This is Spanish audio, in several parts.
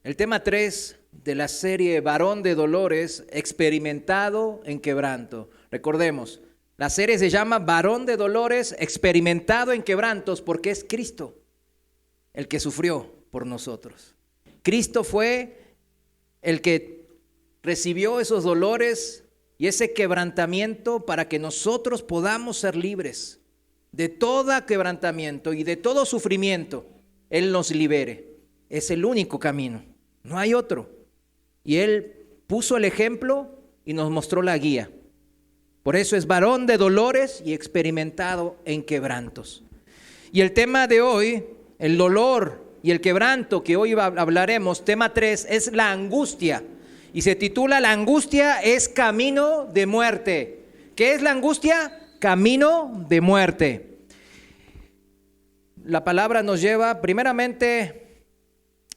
El tema 3 de la serie Varón de Dolores, experimentado en quebranto. Recordemos, la serie se llama Varón de Dolores, experimentado en quebrantos, porque es Cristo el que sufrió por nosotros. Cristo fue el que recibió esos dolores y ese quebrantamiento para que nosotros podamos ser libres de todo quebrantamiento y de todo sufrimiento. Él nos libere. Es el único camino, no hay otro. Y Él puso el ejemplo y nos mostró la guía. Por eso es varón de dolores y experimentado en quebrantos. Y el tema de hoy, el dolor y el quebranto que hoy hablaremos, tema 3, es la angustia. Y se titula La angustia es camino de muerte. ¿Qué es la angustia? Camino de muerte. La palabra nos lleva primeramente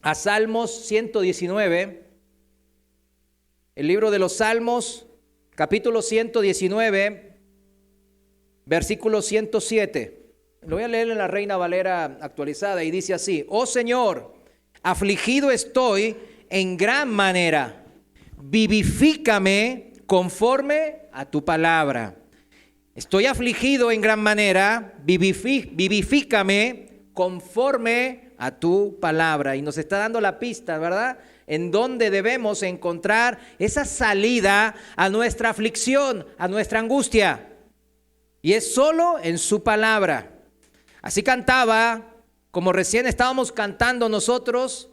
a Salmos 119. El libro de los Salmos, capítulo 119, versículo 107. Lo voy a leer en la Reina Valera actualizada y dice así: Oh Señor, afligido estoy en gran manera, vivifícame conforme a tu palabra. Estoy afligido en gran manera, vivifícame conforme a tu palabra. Y nos está dando la pista, ¿verdad?, en donde debemos encontrar esa salida a nuestra aflicción, a nuestra angustia. Y es solo en su palabra. Así cantaba, como recién estábamos cantando nosotros,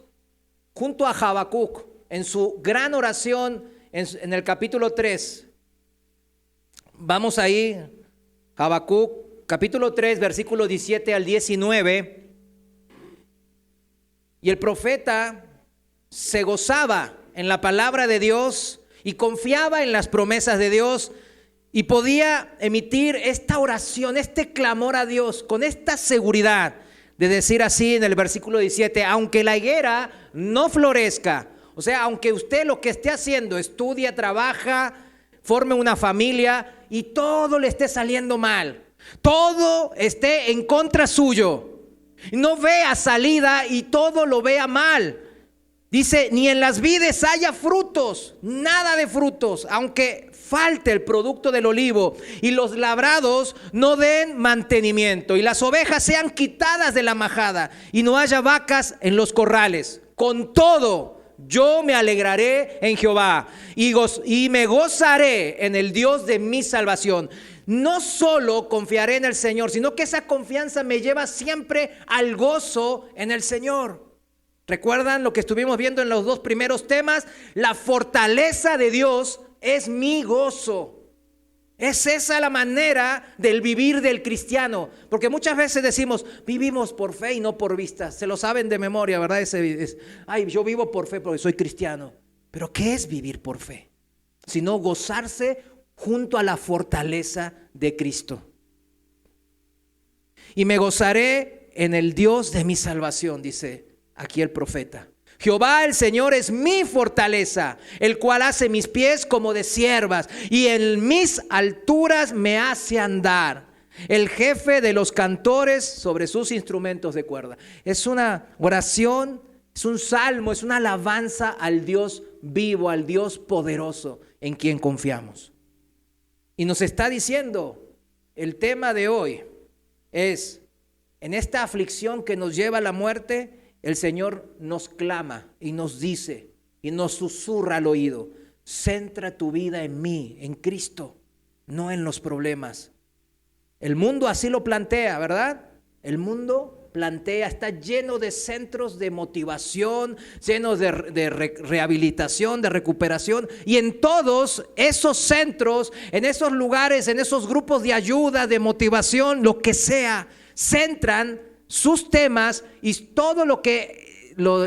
junto a Habacuc, en su gran oración en el capítulo 3. Vamos ahí, Habacuc, capítulo 3, versículo 17 al 19. Y el profeta se gozaba en la palabra de Dios y confiaba en las promesas de Dios y podía emitir esta oración, este clamor a Dios con esta seguridad de decir así en el versículo 17: aunque la higuera no florezca, o sea, aunque usted lo que esté haciendo, estudia, trabaja, forme una familia y todo le esté saliendo mal, todo esté en contra suyo, no vea salida y todo lo vea mal. Dice, ni en las vides haya frutos, nada de frutos, aunque falte el producto del olivo y los labrados no den mantenimiento y las ovejas sean quitadas de la majada y no haya vacas en los corrales. Con todo, yo me alegraré en Jehová y me gozaré en el Dios de mi salvación. No solo confiaré en el Señor, sino que esa confianza me lleva siempre al gozo en el Señor. ¿Recuerdan lo que estuvimos viendo en los dos primeros temas? La fortaleza de Dios es mi gozo. Es esa la manera del vivir del cristiano. Porque muchas veces decimos, vivimos por fe y no por vista. Se lo saben de memoria, ¿verdad? Yo vivo por fe porque soy cristiano. Pero ¿qué es vivir por fe? Sino gozarse junto a la fortaleza de Cristo. Y me gozaré en el Dios de mi salvación, dice aquí el profeta. Jehová el Señor es mi fortaleza, el cual hace mis pies como de ciervas y en mis alturas me hace andar. El jefe de los cantores sobre sus instrumentos de cuerda. Es una oración, es un salmo, es una alabanza al Dios vivo, al Dios poderoso en quien confiamos. Y nos está diciendo, el tema de hoy es, en esta aflicción que nos lleva a la muerte, el Señor nos clama y nos dice y nos susurra al oído: centra tu vida en mí, en Cristo, no en los problemas. El mundo así lo plantea, ¿verdad? El mundo plantea, está lleno de centros de motivación, llenos de rehabilitación, de recuperación, y en todos esos centros, en esos lugares, en esos grupos de ayuda, de motivación, lo que sea, centran sus temas y todo lo que lo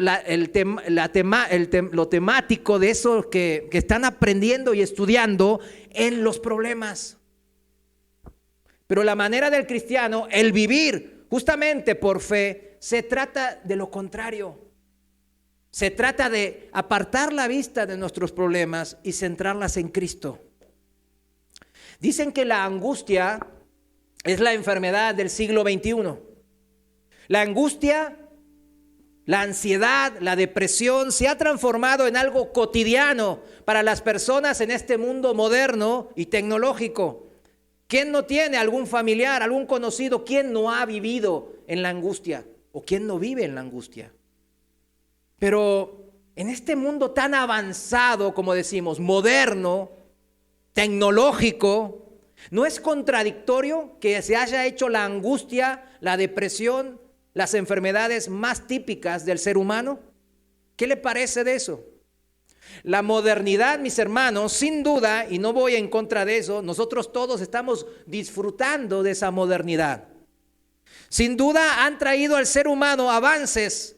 temático de eso que están aprendiendo y estudiando en los problemas. Pero la manera del cristiano, el vivir justamente por fe, se trata de lo contrario. Se trata de apartar la vista de nuestros problemas y centrarlas en Cristo. Dicen que la angustia es la enfermedad del siglo XXI. La angustia la ansiedad, la depresión se ha transformado en algo cotidiano para las personas en este mundo moderno y tecnológico. ¿Quién no tiene algún familiar, algún conocido? ¿Quién no ha vivido en la angustia? ¿O quién no vive en la angustia? Pero en este mundo tan avanzado, como decimos, moderno, tecnológico, ¿no es contradictorio que se haya hecho la angustia, la depresión, las enfermedades más típicas del ser humano? ¿Qué le parece de eso? La modernidad, mis hermanos, sin duda, y no voy en contra de eso, nosotros todos estamos disfrutando de esa modernidad. Sin duda han traído al ser humano avances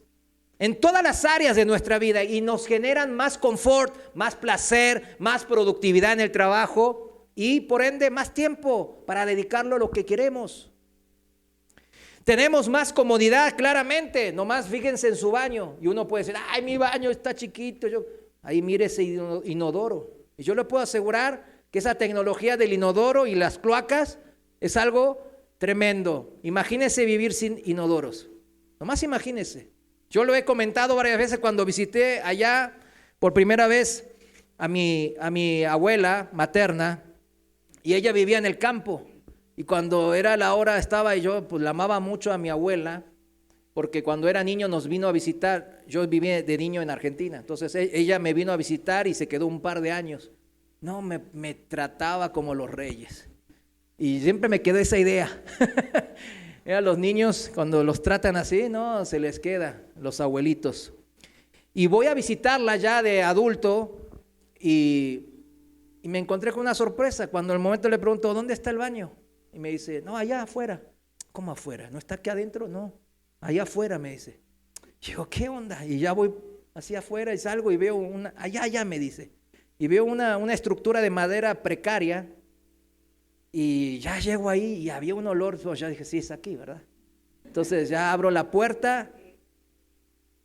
en todas las áreas de nuestra vida y nos generan más confort, más placer, más productividad en el trabajo y por ende más tiempo para dedicarlo a lo que queremos. Tenemos más comodidad, claramente, nomás fíjense en su baño y uno puede decir, ay, mi baño está chiquito, ahí mire ese inodoro. Y yo le puedo asegurar que esa tecnología del inodoro y las cloacas es algo tremendo. Imagínese vivir sin inodoros, nomás imagínese. Yo lo he comentado varias veces cuando visité allá por primera vez a mi abuela materna y ella vivía en el campo. Y cuando era la hora estaba y yo pues la amaba mucho a mi abuela porque cuando era niño nos vino a visitar. Yo viví de niño en Argentina, entonces ella me vino a visitar y se quedó un par de años. No, me trataba como los reyes y siempre me quedó esa idea. Los niños cuando los tratan así, no, se les queda, los abuelitos. Y voy a visitarla ya de adulto y me encontré con una sorpresa. Cuando en el momento le pregunto, ¿dónde está el baño? Y me dice, no, allá afuera. ¿Cómo afuera? ¿No está aquí adentro? No, allá afuera, me dice. Y digo, ¿qué onda? Y ya voy hacia afuera y salgo y veo allá me dice. Y veo una estructura de madera precaria. Y ya llego ahí y había un olor, pues ya dije, sí, es aquí, ¿verdad? Entonces ya abro la puerta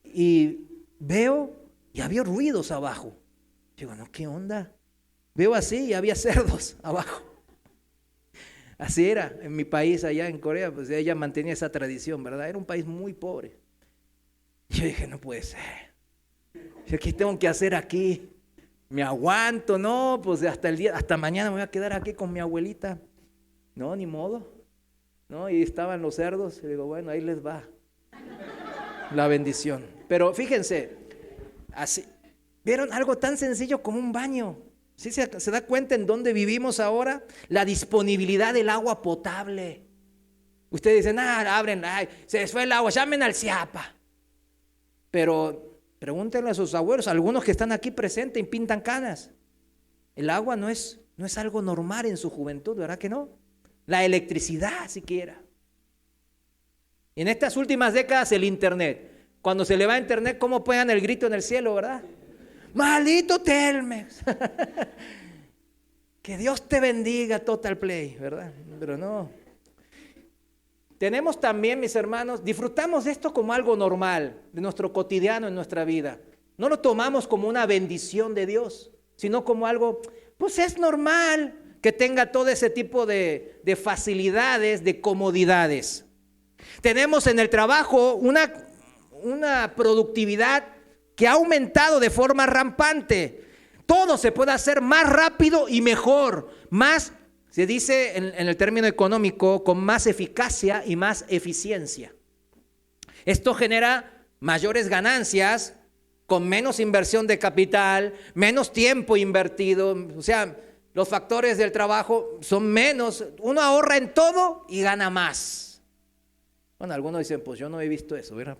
y veo y había ruidos abajo. Digo, no, ¿qué onda? Veo así y había cerdos abajo. Así era en mi país allá en Corea, pues ella mantenía esa tradición, ¿verdad? Era un país muy pobre. Y yo dije, no puede ser. ¿Qué tengo que hacer aquí? Me aguanto, no, pues hasta mañana me voy a quedar aquí con mi abuelita. No, ni modo. No, y estaban los cerdos, y digo, bueno, ahí les va la bendición. Pero fíjense, así, ¿vieron algo tan sencillo como un baño? ¿Sí se da cuenta en dónde vivimos ahora? La disponibilidad del agua potable. Ustedes dicen, abren, se les fue el agua, llamen al CIAPA. Pero pregúntenle a sus abuelos, algunos que están aquí presentes y pintan canas. El agua no es algo normal en su juventud, ¿verdad que no? La electricidad siquiera. Y en estas últimas décadas el internet. Cuando se le va a internet, ¿cómo pegan el grito en el cielo, verdad? ¡Maldito Telmex! Que Dios te bendiga, Total Play, ¿verdad? Pero no. Tenemos también, mis hermanos, disfrutamos de esto como algo normal, de nuestro cotidiano en nuestra vida. No lo tomamos como una bendición de Dios, sino como algo, pues es normal que tenga todo ese tipo de facilidades, de comodidades. Tenemos en el trabajo una productividad que ha aumentado de forma rampante. Todo se puede hacer más rápido y mejor, más, se dice en el término económico, con más eficacia y más eficiencia. Esto genera mayores ganancias con menos inversión de capital, menos tiempo invertido. O sea, los factores del trabajo son menos. Uno ahorra en todo y gana más. Bueno, algunos dicen, pues yo no he visto eso, ¿verdad?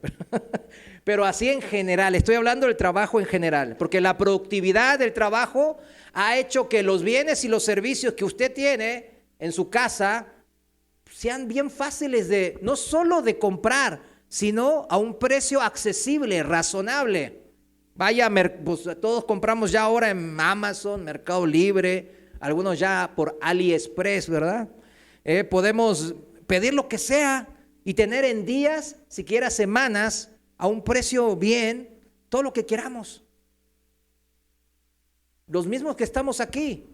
Pero así en general, estoy hablando del trabajo en general, porque la productividad del trabajo ha hecho que los bienes y los servicios que usted tiene en su casa sean bien fáciles de, no solo de comprar, sino a un precio accesible, razonable. Vaya, pues todos compramos ya ahora en Amazon, Mercado Libre, algunos ya por AliExpress, ¿verdad? Podemos pedir lo que sea y tener en días, siquiera semanas, a un precio bien, todo lo que queramos. Los mismos que estamos aquí,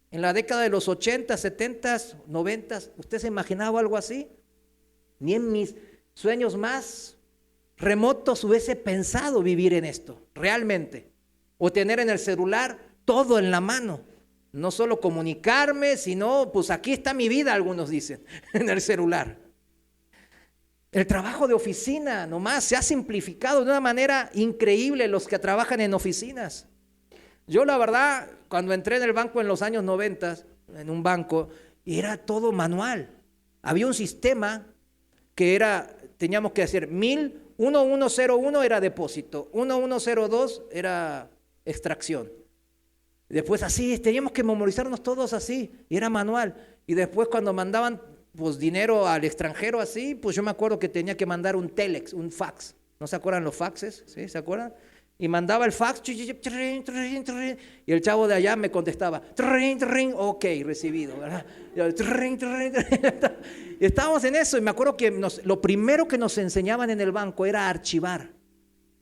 en la década de los 80, 70, 90, ¿usted se imaginaba algo así? Ni en mis sueños más remotos hubiese pensado vivir en esto, realmente. O tener en el celular todo en la mano. No solo comunicarme, sino, pues aquí está mi vida, algunos dicen, en el celular. El trabajo de oficina nomás se ha simplificado de una manera increíble los que trabajan en oficinas. Yo la verdad, cuando entré en el banco en los años 90, en un banco, era todo manual. Había un sistema que era, teníamos que hacer 1101 era depósito, 1102 era extracción. Después así, teníamos que memorizarnos todos así, y era manual. Y después cuando mandaban pues dinero al extranjero así, pues yo me acuerdo que tenía que mandar un telex, un fax. ¿No se acuerdan los faxes? ¿Sí? ¿Se acuerdan? Y mandaba el fax, y el chavo de allá me contestaba, ok, recibido, ¿verdad? Y estábamos en eso, y me acuerdo que lo primero que nos enseñaban en el banco era archivar.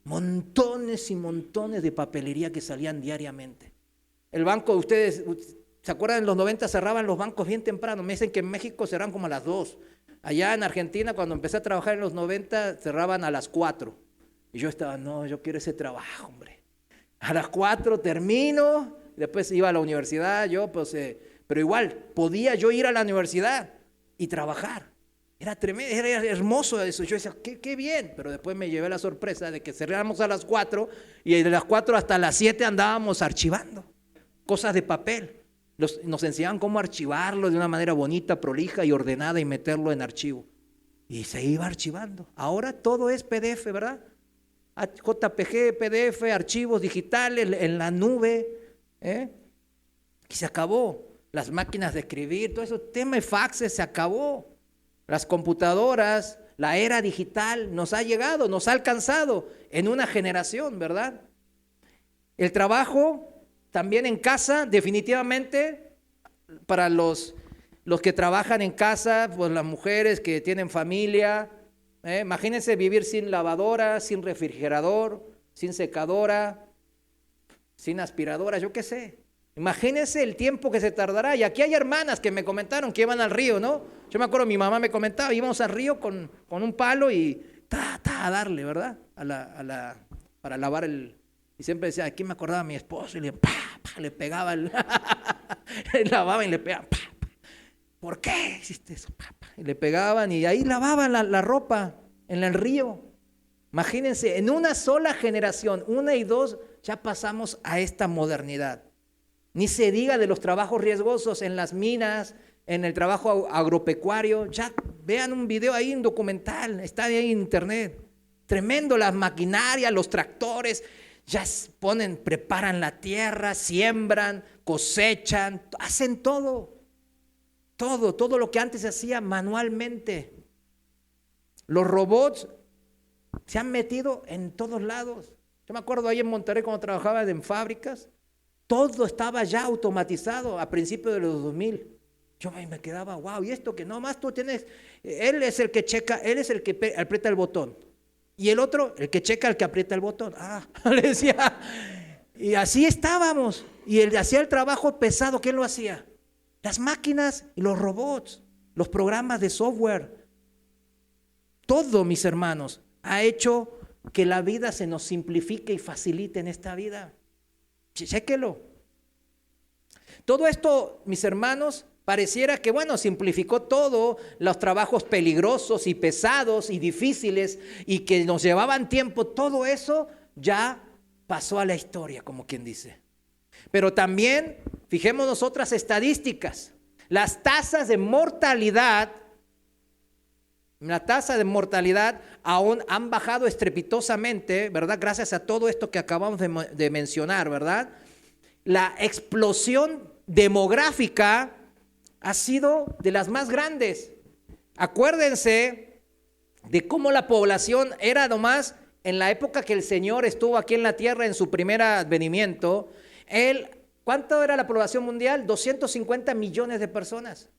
Montones y montones de papelería que salían diariamente. El banco, ustedes, ¿se acuerdan? En los 90 cerraban los bancos bien temprano. Me dicen que en México cerraban como a las 2. Allá en Argentina, cuando empecé a trabajar en los 90, cerraban a las 4. Y yo estaba, no, yo quiero ese trabajo, hombre. A las 4 termino, después iba a la universidad, yo pues, pero igual, podía yo ir a la universidad y trabajar. Era tremendo, era hermoso eso. Yo decía, qué bien, pero después me llevé la sorpresa de que cerramos a las 4 y de las 4 hasta las 7 andábamos archivando cosas de papel. Nos enseñaban cómo archivarlo de una manera bonita, prolija y ordenada y meterlo en archivo. Y se iba archivando. Ahora todo es PDF, ¿verdad? JPG, PDF, archivos digitales en la nube. Y se acabó. Las máquinas de escribir, todo eso, tema de faxes se acabó. Las computadoras, la era digital nos ha llegado, nos ha alcanzado en una generación, ¿verdad? El trabajo también en casa, definitivamente, para los que trabajan en casa, pues las mujeres que tienen familia, imagínense vivir sin lavadora, sin refrigerador, sin secadora, sin aspiradora, yo qué sé. Imagínense el tiempo que se tardará. Y aquí hay hermanas que me comentaron que iban al río, ¿no? Yo me acuerdo, mi mamá me comentaba, íbamos al río con un palo y a darle, ¿verdad? Para lavar el... Y siempre decía, aquí me acordaba a mi esposo y le pegaba, le lavaba y le pegaba. ¿Por qué hiciste eso? Y le pegaban y ahí lavaban la ropa en el río. Imagínense, en una sola generación, 1 y 2, ya pasamos a esta modernidad. Ni se diga de los trabajos riesgosos en las minas, en el trabajo agropecuario. Ya vean un video ahí, un documental, está ahí en internet. Tremendo, las maquinarias, los tractores, ya preparan la tierra, siembran, cosechan, hacen todo lo que antes se hacía manualmente. Los robots se han metido en todos lados. Yo me acuerdo ahí en Monterrey cuando trabajaba en fábricas, todo estaba ya automatizado a principios de los 2000. Yo me quedaba, wow, y esto que nomás tú tienes, él es el que checa, él es el que aprieta el botón. Y el otro, el que checa, el que aprieta el botón. Le decía, y así estábamos. Y él hacía el trabajo pesado, ¿quién lo hacía? Las máquinas y los robots, los programas de software. Todo, mis hermanos, ha hecho que la vida se nos simplifique y facilite en esta vida. Chéquelo. Todo esto, mis hermanos, pareciera que, simplificó todo, los trabajos peligrosos y pesados y difíciles y que nos llevaban tiempo, todo eso ya pasó a la historia, como quien dice. Pero también, fijémonos otras estadísticas, las tasas de mortalidad, aún han bajado estrepitosamente, ¿verdad? Gracias a todo esto que acabamos de mencionar, ¿verdad? La explosión demográfica ha sido de las más grandes. Acuérdense de cómo la población era nomás en la época que el Señor estuvo aquí en la tierra en su primer advenimiento. ¿Cuánto era la población mundial? 250 millones de personas.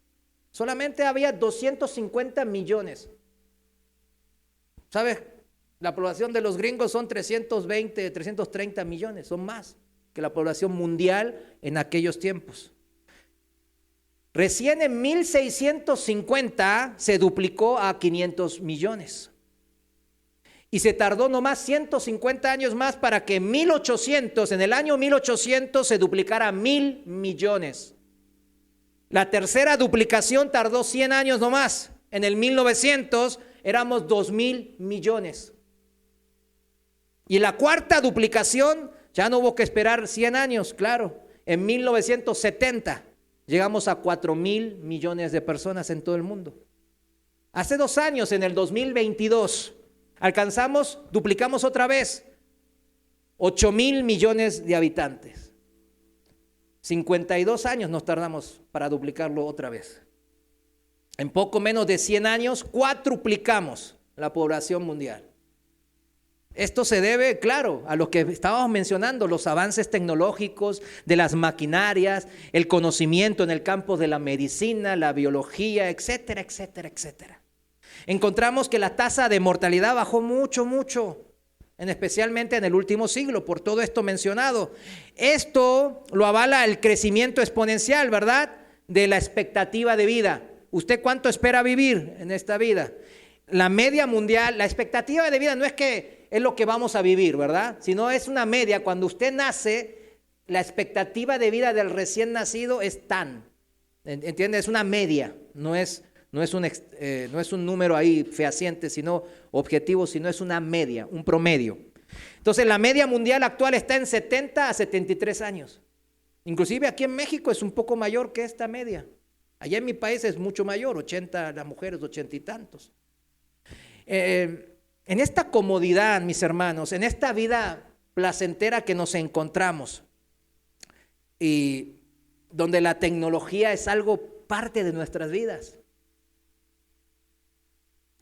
Solamente había 250 millones. ¿Sabes? La población de los gringos son 320, 330 millones, son más que la población mundial en aquellos tiempos. Recién en 1650 se duplicó a 500 millones. Y se tardó nomás 150 años más para que en el año 1800 se duplicara 1,000 millones. La tercera duplicación tardó 100 años nomás. En el 1900 éramos 2,000 millones. Y la cuarta duplicación ya no hubo que esperar 100 años, claro. En 1970 llegamos a 4,000 millones de personas en todo el mundo. Hace 2 años, en el 2022, duplicamos otra vez, 8,000 millones de habitantes. 52 años nos tardamos para duplicarlo otra vez. En poco menos de 100 años, cuatruplicamos la población mundial. Esto se debe, claro, a lo que estábamos mencionando, los avances tecnológicos, de las maquinarias, el conocimiento en el campo de la medicina, la biología, etcétera, etcétera, etcétera. Encontramos que la tasa de mortalidad bajó mucho, especialmente en el último siglo, por todo esto mencionado. Esto lo avala el crecimiento exponencial, ¿verdad?, de la expectativa de vida. ¿Usted cuánto espera vivir en esta vida? La media mundial, la expectativa de vida no es que es lo que vamos a vivir, ¿verdad?, sino es una media. Cuando usted nace, la expectativa de vida del recién nacido es ¿entiende? Es una media, no es un número ahí fehaciente, sino objetivo, sino es una media, un promedio. Entonces la media mundial actual está en 70 a 73 años. Inclusive aquí en México es un poco mayor que esta media. Allá en mi país es mucho mayor, 80 las mujeres, 80 y tantos. En esta comodidad, mis hermanos, en esta vida placentera que nos encontramos, y donde la tecnología es algo parte de nuestras vidas,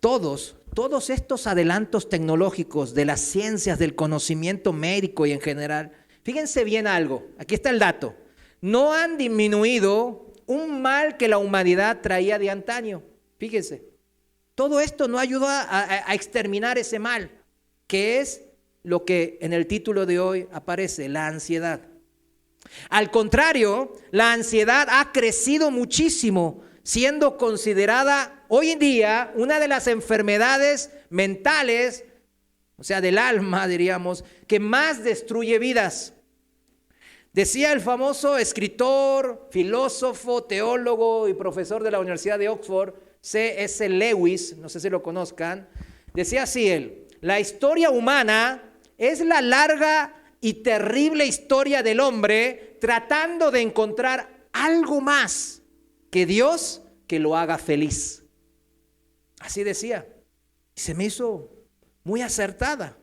todos estos adelantos tecnológicos de las ciencias, del conocimiento médico y en general, fíjense bien algo, aquí está el dato, no han disminuido un mal que la humanidad traía de antaño. Fíjense, todo esto no ayudó a exterminar ese mal, que es lo que en el título de hoy aparece, la ansiedad. Al contrario, la ansiedad ha crecido muchísimo, siendo considerada hoy en día una de las enfermedades mentales, o sea, del alma, diríamos, que más destruye vidas. Decía el famoso escritor, filósofo, teólogo y profesor de la Universidad de Oxford, C.S. Lewis, no sé si lo conozcan, decía así él: la historia humana es la larga y terrible historia del hombre tratando de encontrar algo más que Dios que lo haga feliz. Así decía, y se me hizo muy acertada.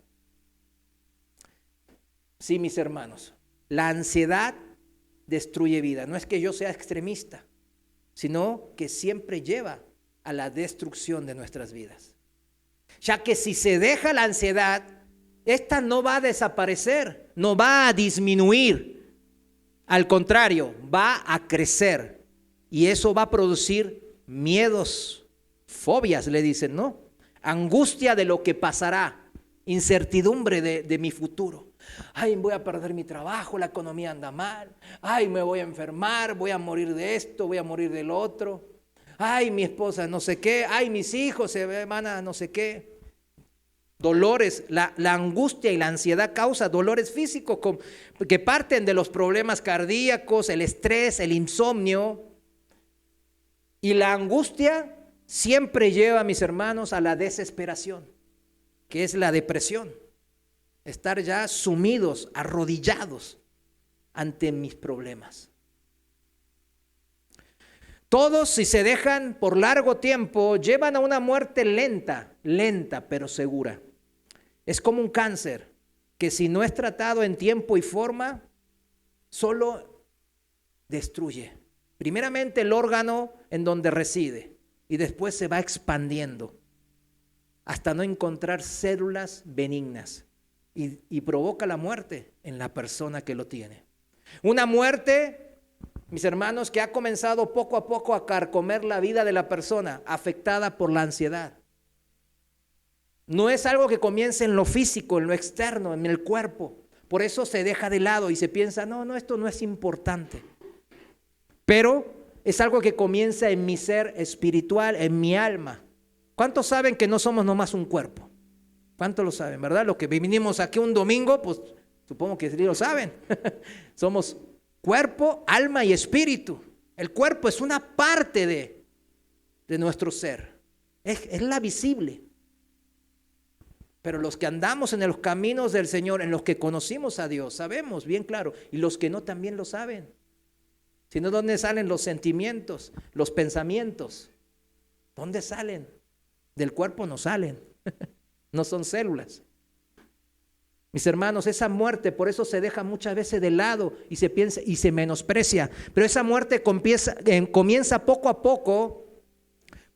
Sí, mis hermanos, la ansiedad destruye vida. No es que yo sea extremista, sino que siempre lleva a la destrucción de nuestras vidas. Ya que si se deja la ansiedad, esta no va a desaparecer, no va a disminuir. Al contrario, va a crecer. Y eso va a producir miedos, fobias, le dicen, ¿no? Angustia de lo que pasará, incertidumbre de mi futuro. Ay, voy a perder mi trabajo, la economía anda mal. Ay, me voy a enfermar, voy a morir de esto, voy a morir del otro. Ay, mi esposa no sé qué, ay, mis hijos se van a no sé qué. Dolores, la angustia y la ansiedad causa dolores físicos que parten de los problemas cardíacos, el estrés, el insomnio. Y la angustia siempre lleva, mis hermanos, a la desesperación, que es la depresión. Estar ya sumidos, arrodillados ante mis problemas. Todos, si se dejan por largo tiempo, llevan a una muerte lenta pero segura. Es como un cáncer que si no es tratado en tiempo y forma, solo destruye. Primeramente el órgano en donde reside y después se va expandiendo hasta no encontrar células benignas y provoca la muerte en la persona que lo tiene. Una muerte, mis hermanos, que ha comenzado poco a poco a carcomer la vida de la persona afectada por la ansiedad. No es algo que comience en lo físico, en lo externo, en el cuerpo. Por eso se deja de lado y se piensa, no, esto no es importante. Pero es algo que comienza en mi ser espiritual, en mi alma. ¿Cuántos saben que no somos nomás un cuerpo? ¿Cuántos lo saben, verdad? Los que vinimos aquí un domingo, pues supongo que sí lo saben. Somos cuerpo, alma y espíritu. El cuerpo es una parte de nuestro ser. Es la visible. Pero los que andamos en los caminos del Señor, en los que conocimos a Dios, sabemos bien claro. Y los que no también lo saben. Si no, ¿dónde salen los sentimientos, los pensamientos? ¿Dónde salen? Del cuerpo no salen. No son células. Mis hermanos, esa muerte por eso se deja muchas veces de lado y se piensa y se menosprecia. Pero esa muerte comienza poco a poco,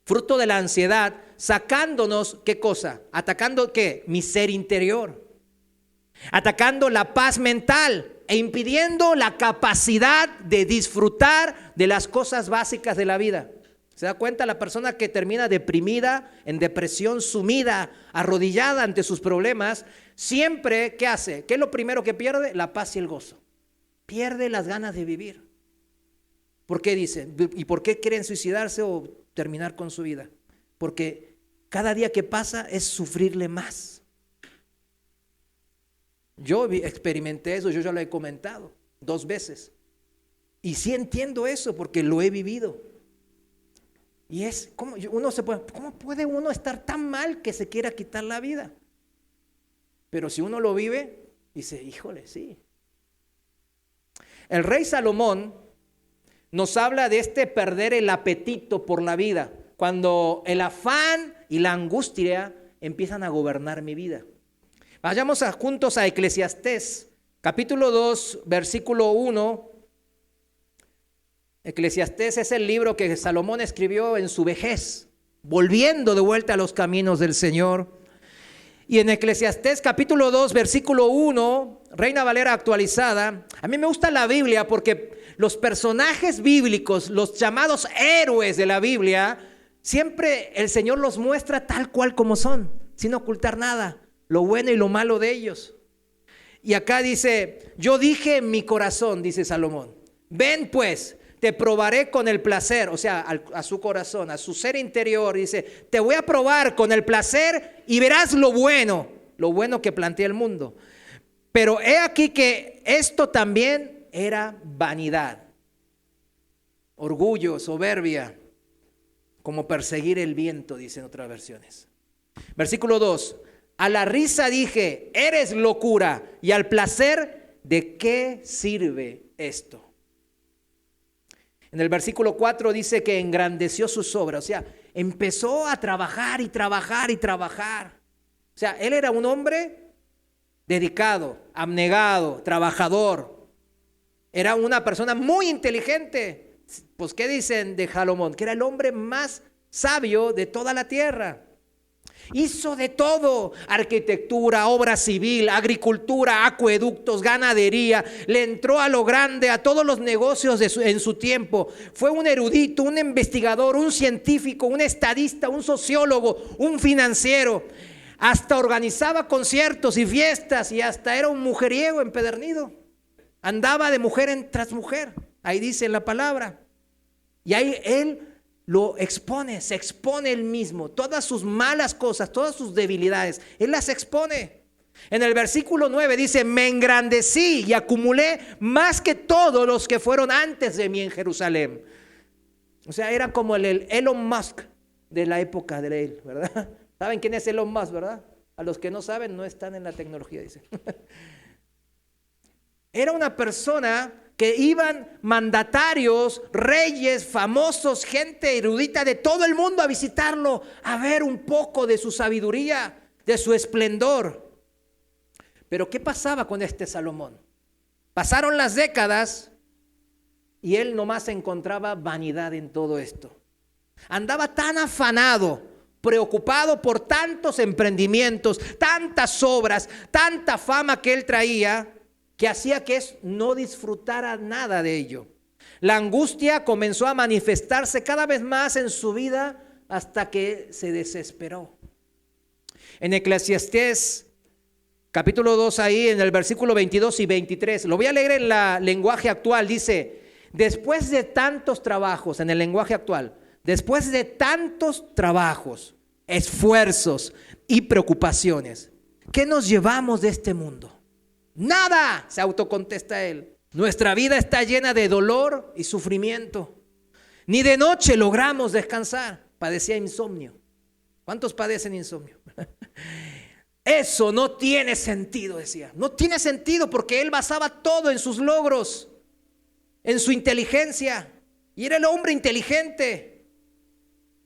fruto de la ansiedad, sacándonos, ¿qué cosa? Atacando, ¿qué? Mi ser interior. Atacando la paz mental e impidiendo la capacidad de disfrutar de las cosas básicas de la vida. ¿Se da cuenta? La persona que termina deprimida, en depresión, sumida, arrodillada ante sus problemas, siempre, ¿qué hace? ¿Qué es lo primero que pierde? La paz y el gozo. Pierde las ganas de vivir. ¿Por qué dicen? ¿Y por qué quieren suicidarse o terminar con su vida? Porque cada día que pasa es sufrirle más. Yo experimenté eso, yo ya lo he comentado 2 veces. Y sí entiendo eso porque lo he vivido. Y es, ¿cómo puede uno estar tan mal que se quiera quitar la vida? Pero si uno lo vive, dice, híjole, sí. El rey Salomón nos habla de perder el apetito por la vida, cuando el afán y la angustia empiezan a gobernar mi vida. Vayamos juntos a Eclesiastés, capítulo 2, versículo 1. Eclesiastés es el libro que Salomón escribió en su vejez, volviendo de vuelta a los caminos del Señor. Y en Eclesiastés capítulo 2, versículo 1, Reina Valera actualizada, a mí me gusta la Biblia porque los personajes bíblicos, los llamados héroes de la Biblia, siempre el Señor los muestra tal cual como son, sin ocultar nada, lo bueno y lo malo de ellos. Y acá dice, yo dije en mi corazón, dice Salomón, ven pues, te probaré con el placer, o sea, a su corazón, a su ser interior, dice, te voy a probar con el placer y verás lo bueno que plantea el mundo. Pero he aquí que esto también era vanidad, orgullo, soberbia, como perseguir el viento, dicen otras versiones. Versículo 2, a la risa dije, eres locura, y al placer, ¿de qué sirve esto? En el versículo 4 dice que engrandeció sus obras, o sea, empezó a trabajar y trabajar y trabajar. O sea, él era un hombre dedicado, abnegado, trabajador. Era una persona muy inteligente. Pues, ¿qué dicen de Salomón? Que era el hombre más sabio de toda la tierra. Hizo de todo, arquitectura, obra civil, agricultura, acueductos, ganadería, le entró a lo grande, a todos los negocios en su tiempo. Fue un erudito, un investigador, un científico, un estadista, un sociólogo, un financiero. Hasta organizaba conciertos y fiestas y hasta era un mujeriego empedernido. Andaba de mujer tras mujer, ahí dice en la palabra. Y ahí él lo expone, se expone él mismo, todas sus malas cosas, todas sus debilidades, él las expone. En el versículo 9 dice, me engrandecí y acumulé más que todos los que fueron antes de mí en Jerusalén. O sea, era como el Elon Musk de la época de él, ¿verdad? ¿Saben quién es Elon Musk, verdad? A los que no saben, no están en la tecnología, dice. Era una persona que iban mandatarios, reyes, famosos, gente erudita de todo el mundo a visitarlo, a ver un poco de su sabiduría, de su esplendor. Pero ¿qué pasaba con este Salomón? Pasaron las décadas y él nomás encontraba vanidad en todo esto. Andaba tan afanado, preocupado por tantos emprendimientos, tantas obras, tanta fama que él traía, que hacía que no disfrutara nada de ello. La angustia comenzó a manifestarse cada vez más en su vida hasta que se desesperó. En Eclesiastés capítulo 2, ahí en el versículo 22 y 23, lo voy a leer en el lenguaje actual, dice, después de tantos trabajos, en el lenguaje actual, después de tantos trabajos, esfuerzos y preocupaciones. ¿Qué nos llevamos de este mundo? Nada, se autocontesta él. Nuestra vida está llena de dolor y sufrimiento. Ni de noche logramos descansar. Padecía insomnio. ¿Cuántos padecen insomnio? Eso no tiene sentido, decía. No tiene sentido porque él basaba todo en sus logros, en su inteligencia. Y era el hombre inteligente.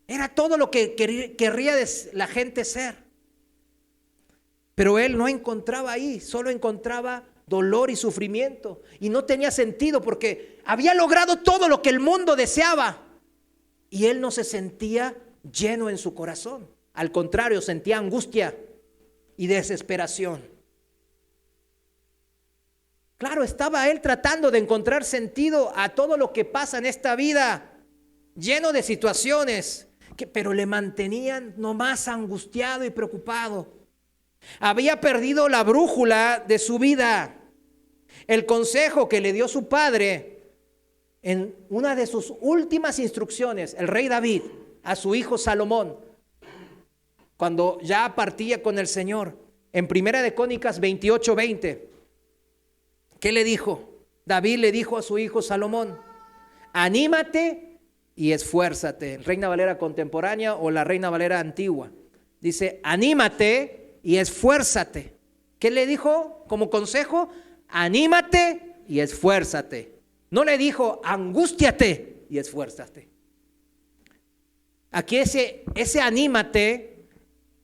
Era todo lo que querría la gente ser. Pero él no encontraba ahí, solo encontraba dolor y sufrimiento. Y no tenía sentido porque había logrado todo lo que el mundo deseaba. Y él no se sentía lleno en su corazón. Al contrario, sentía angustia y desesperación. Claro, estaba él tratando de encontrar sentido a todo lo que pasa en esta vida, lleno de situaciones, pero le mantenían nomás angustiado y preocupado. Había perdido la brújula de su vida. El consejo que le dio su padre en una de sus últimas instrucciones, el rey David, a su hijo Salomón, cuando ya partía con el Señor, en Primera de Crónicas 28:20, ¿qué le dijo? David le dijo a su hijo Salomón: anímate y esfuérzate. Reina Valera contemporánea o la Reina Valera antigua. Dice, anímate y esfuérzate. ¿Qué le dijo como consejo? Anímate y esfuérzate. No le dijo, angústiate y esfuérzate. Aquí ese anímate,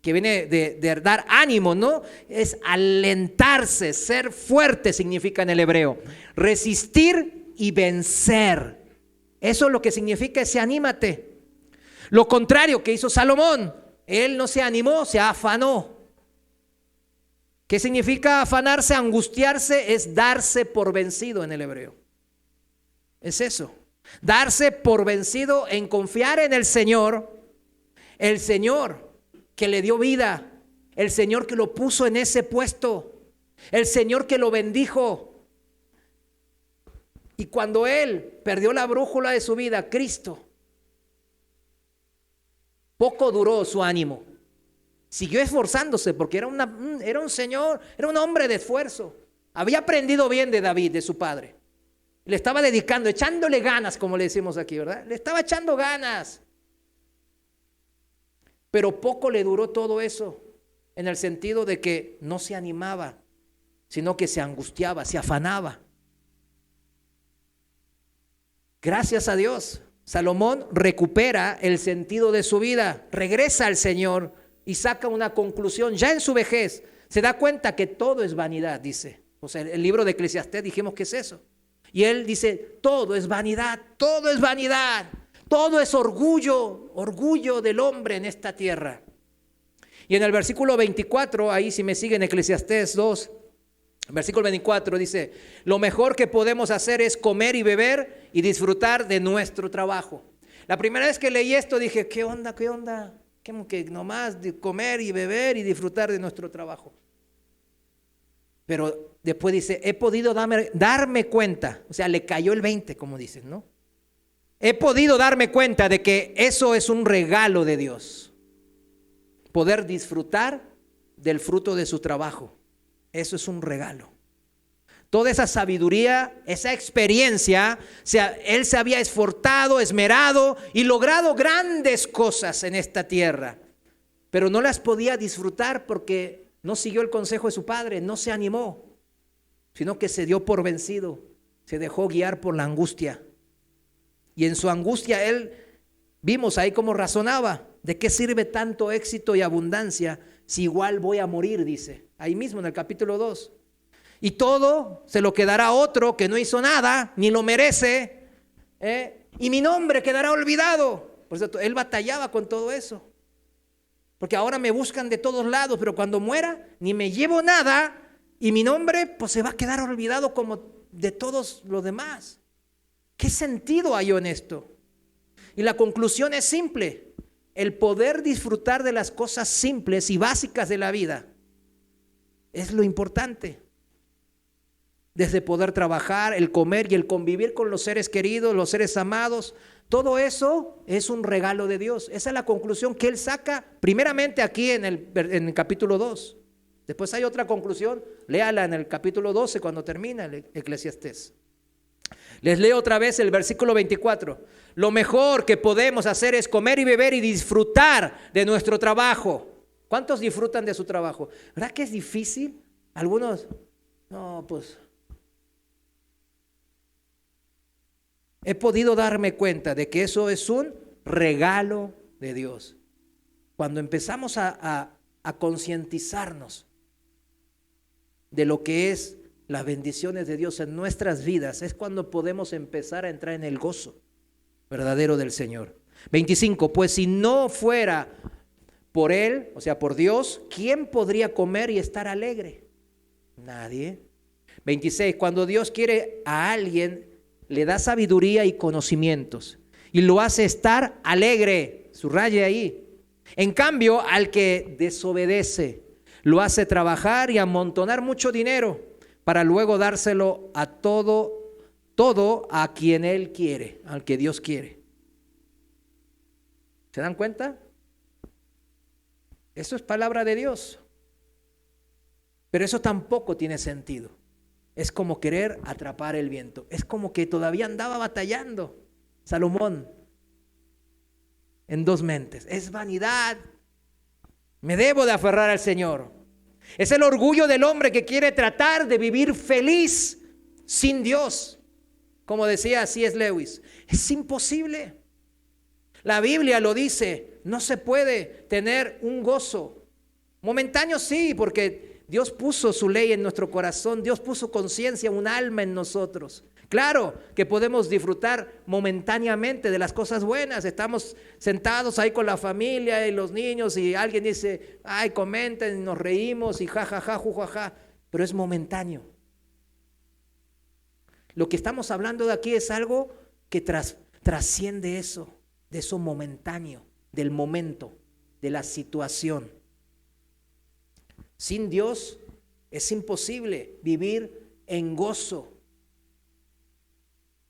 que viene de dar ánimo, ¿no? Es alentarse, ser fuerte significa en el hebreo. Resistir y vencer. Eso es lo que significa ese anímate. Lo contrario que hizo Salomón, él no se animó, se afanó. ¿Qué significa afanarse? Angustiarse es darse por vencido en el hebreo. Es eso. Darse por vencido en confiar en el Señor que le dio vida, el Señor que lo puso en ese puesto, el Señor que lo bendijo. Y cuando él perdió la brújula de su vida, Cristo, poco duró su ánimo. Siguió esforzándose porque era un señor, era un hombre de esfuerzo. Había aprendido bien de David, de su padre. Le estaba dedicando, echándole ganas, como le decimos aquí, ¿verdad? Le estaba echando ganas. Pero poco le duró todo eso, en el sentido de que no se animaba, sino que se angustiaba, se afanaba. Gracias a Dios, Salomón recupera el sentido de su vida, regresa al Señor y saca una conclusión ya en su vejez. Se da cuenta que todo es vanidad, dice. O sea, el libro de Eclesiastés dijimos que es eso. Y él dice, todo es vanidad, todo es vanidad, todo es orgullo, orgullo del hombre en esta tierra. Y en el versículo 24, ahí si me siguen, Eclesiastés 2, versículo 24 dice, lo mejor que podemos hacer es comer y beber y disfrutar de nuestro trabajo. La primera vez que leí esto dije, ¿qué onda? Como que nomás de comer y beber y disfrutar de nuestro trabajo. Pero después dice, he podido darme cuenta, o sea, le cayó el 20, como dicen, ¿no? He podido darme cuenta de que eso es un regalo de Dios. Poder disfrutar del fruto de su trabajo. Eso es un regalo. Toda esa sabiduría, esa experiencia, él se había esforzado, esmerado y logrado grandes cosas en esta tierra. Pero no las podía disfrutar porque no siguió el consejo de su padre, no se animó, sino que se dio por vencido, se dejó guiar por la angustia. Y en su angustia él, vimos ahí cómo razonaba, ¿de qué sirve tanto éxito y abundancia si igual voy a morir? Dice, ahí mismo en el capítulo 2. Y todo se lo quedará a otro que no hizo nada, ni lo merece, y mi nombre quedará olvidado. Por eso él batallaba con todo eso. Porque ahora me buscan de todos lados, pero cuando muera ni me llevo nada y mi nombre pues se va a quedar olvidado como de todos los demás. ¿Qué sentido hay en esto? Y la conclusión es simple. El poder disfrutar de las cosas simples y básicas de la vida es lo importante. Desde poder trabajar, el comer y el convivir con los seres queridos, los seres amados, Todo eso es un regalo de Dios. Esa es la conclusión que él saca primeramente aquí en el capítulo 2. Después hay otra conclusión, léala en el capítulo 12 cuando termina el Eclesiastés. Les leo otra vez el versículo 24. Lo mejor que podemos hacer es comer y beber y disfrutar de nuestro trabajo. ¿Cuántos disfrutan de su trabajo? ¿Verdad que es difícil? Algunos, no, pues. He podido darme cuenta de que eso es un regalo de Dios. Cuando empezamos a concientizarnos de lo que es las bendiciones de Dios en nuestras vidas, es cuando podemos empezar a entrar en el gozo verdadero del Señor. 25, pues si no fuera por Él, o sea, por Dios, ¿quién podría comer y estar alegre? Nadie. 26, cuando Dios quiere a alguien, le da sabiduría y conocimientos y lo hace estar alegre, subraye ahí. En cambio, al que desobedece, lo hace trabajar y amontonar mucho dinero para luego dárselo a todo a quien Él quiere, al que Dios quiere. ¿Se dan cuenta? Eso es palabra de Dios. Pero eso tampoco tiene sentido. Es como querer atrapar el viento. Es como que todavía andaba batallando Salomón en dos mentes. Es vanidad. Me debo de aferrar al Señor. Es el orgullo del hombre que quiere tratar de vivir feliz sin Dios. Como decía C.S. Lewis, es imposible. La Biblia lo dice, no se puede tener un gozo momentáneo, sí, porque Dios puso su ley en nuestro corazón, Dios puso conciencia, un alma en nosotros. Claro que podemos disfrutar momentáneamente de las cosas buenas. Estamos sentados ahí con la familia y los niños y alguien dice, ay, comenten, nos reímos y jajaja, jujaja, pero es momentáneo. Lo que estamos hablando de aquí es algo que trasciende eso, de eso momentáneo, del momento, de la situación. Sin Dios es imposible vivir en gozo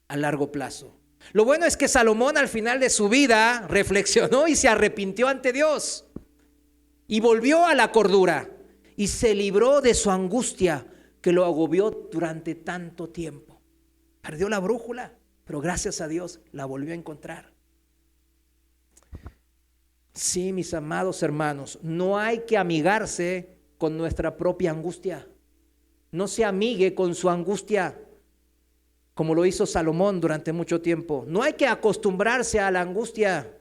a largo plazo. Lo bueno es que Salomón al final de su vida reflexionó y se arrepintió ante Dios y volvió a la cordura y se libró de su angustia que lo agobió durante tanto tiempo. Perdió la brújula, pero gracias a Dios la volvió a encontrar. Sí, mis amados hermanos, no hay que amigarse con nuestra propia angustia. No se amigue con su angustia como lo hizo Salomón durante mucho tiempo. No hay que acostumbrarse a la angustia,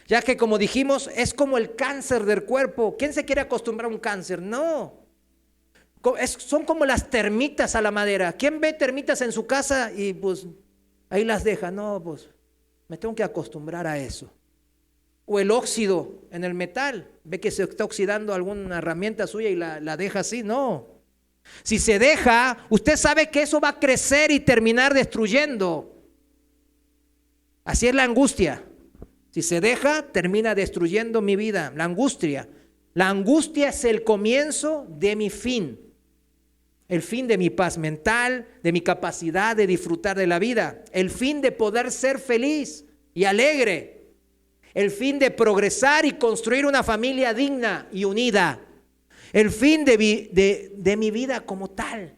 ya que, como dijimos, es como el cáncer del cuerpo. ¿Quién se quiere acostumbrar a un cáncer? No. Son como las termitas a la madera. ¿Quién ve termitas en su casa y pues ahí las deja? No, pues me tengo que acostumbrar a eso. O el óxido en el metal. Ve que se está oxidando alguna herramienta suya y la deja así. No. Si se deja, usted sabe que eso va a crecer y terminar destruyendo. Así es la angustia. Si se deja, termina destruyendo mi vida. La angustia es el comienzo de mi fin. El fin de mi paz mental, de mi capacidad de disfrutar de la vida. El fin de poder ser feliz y alegre. El fin de progresar y construir una familia digna y unida. El fin de mi vida como tal.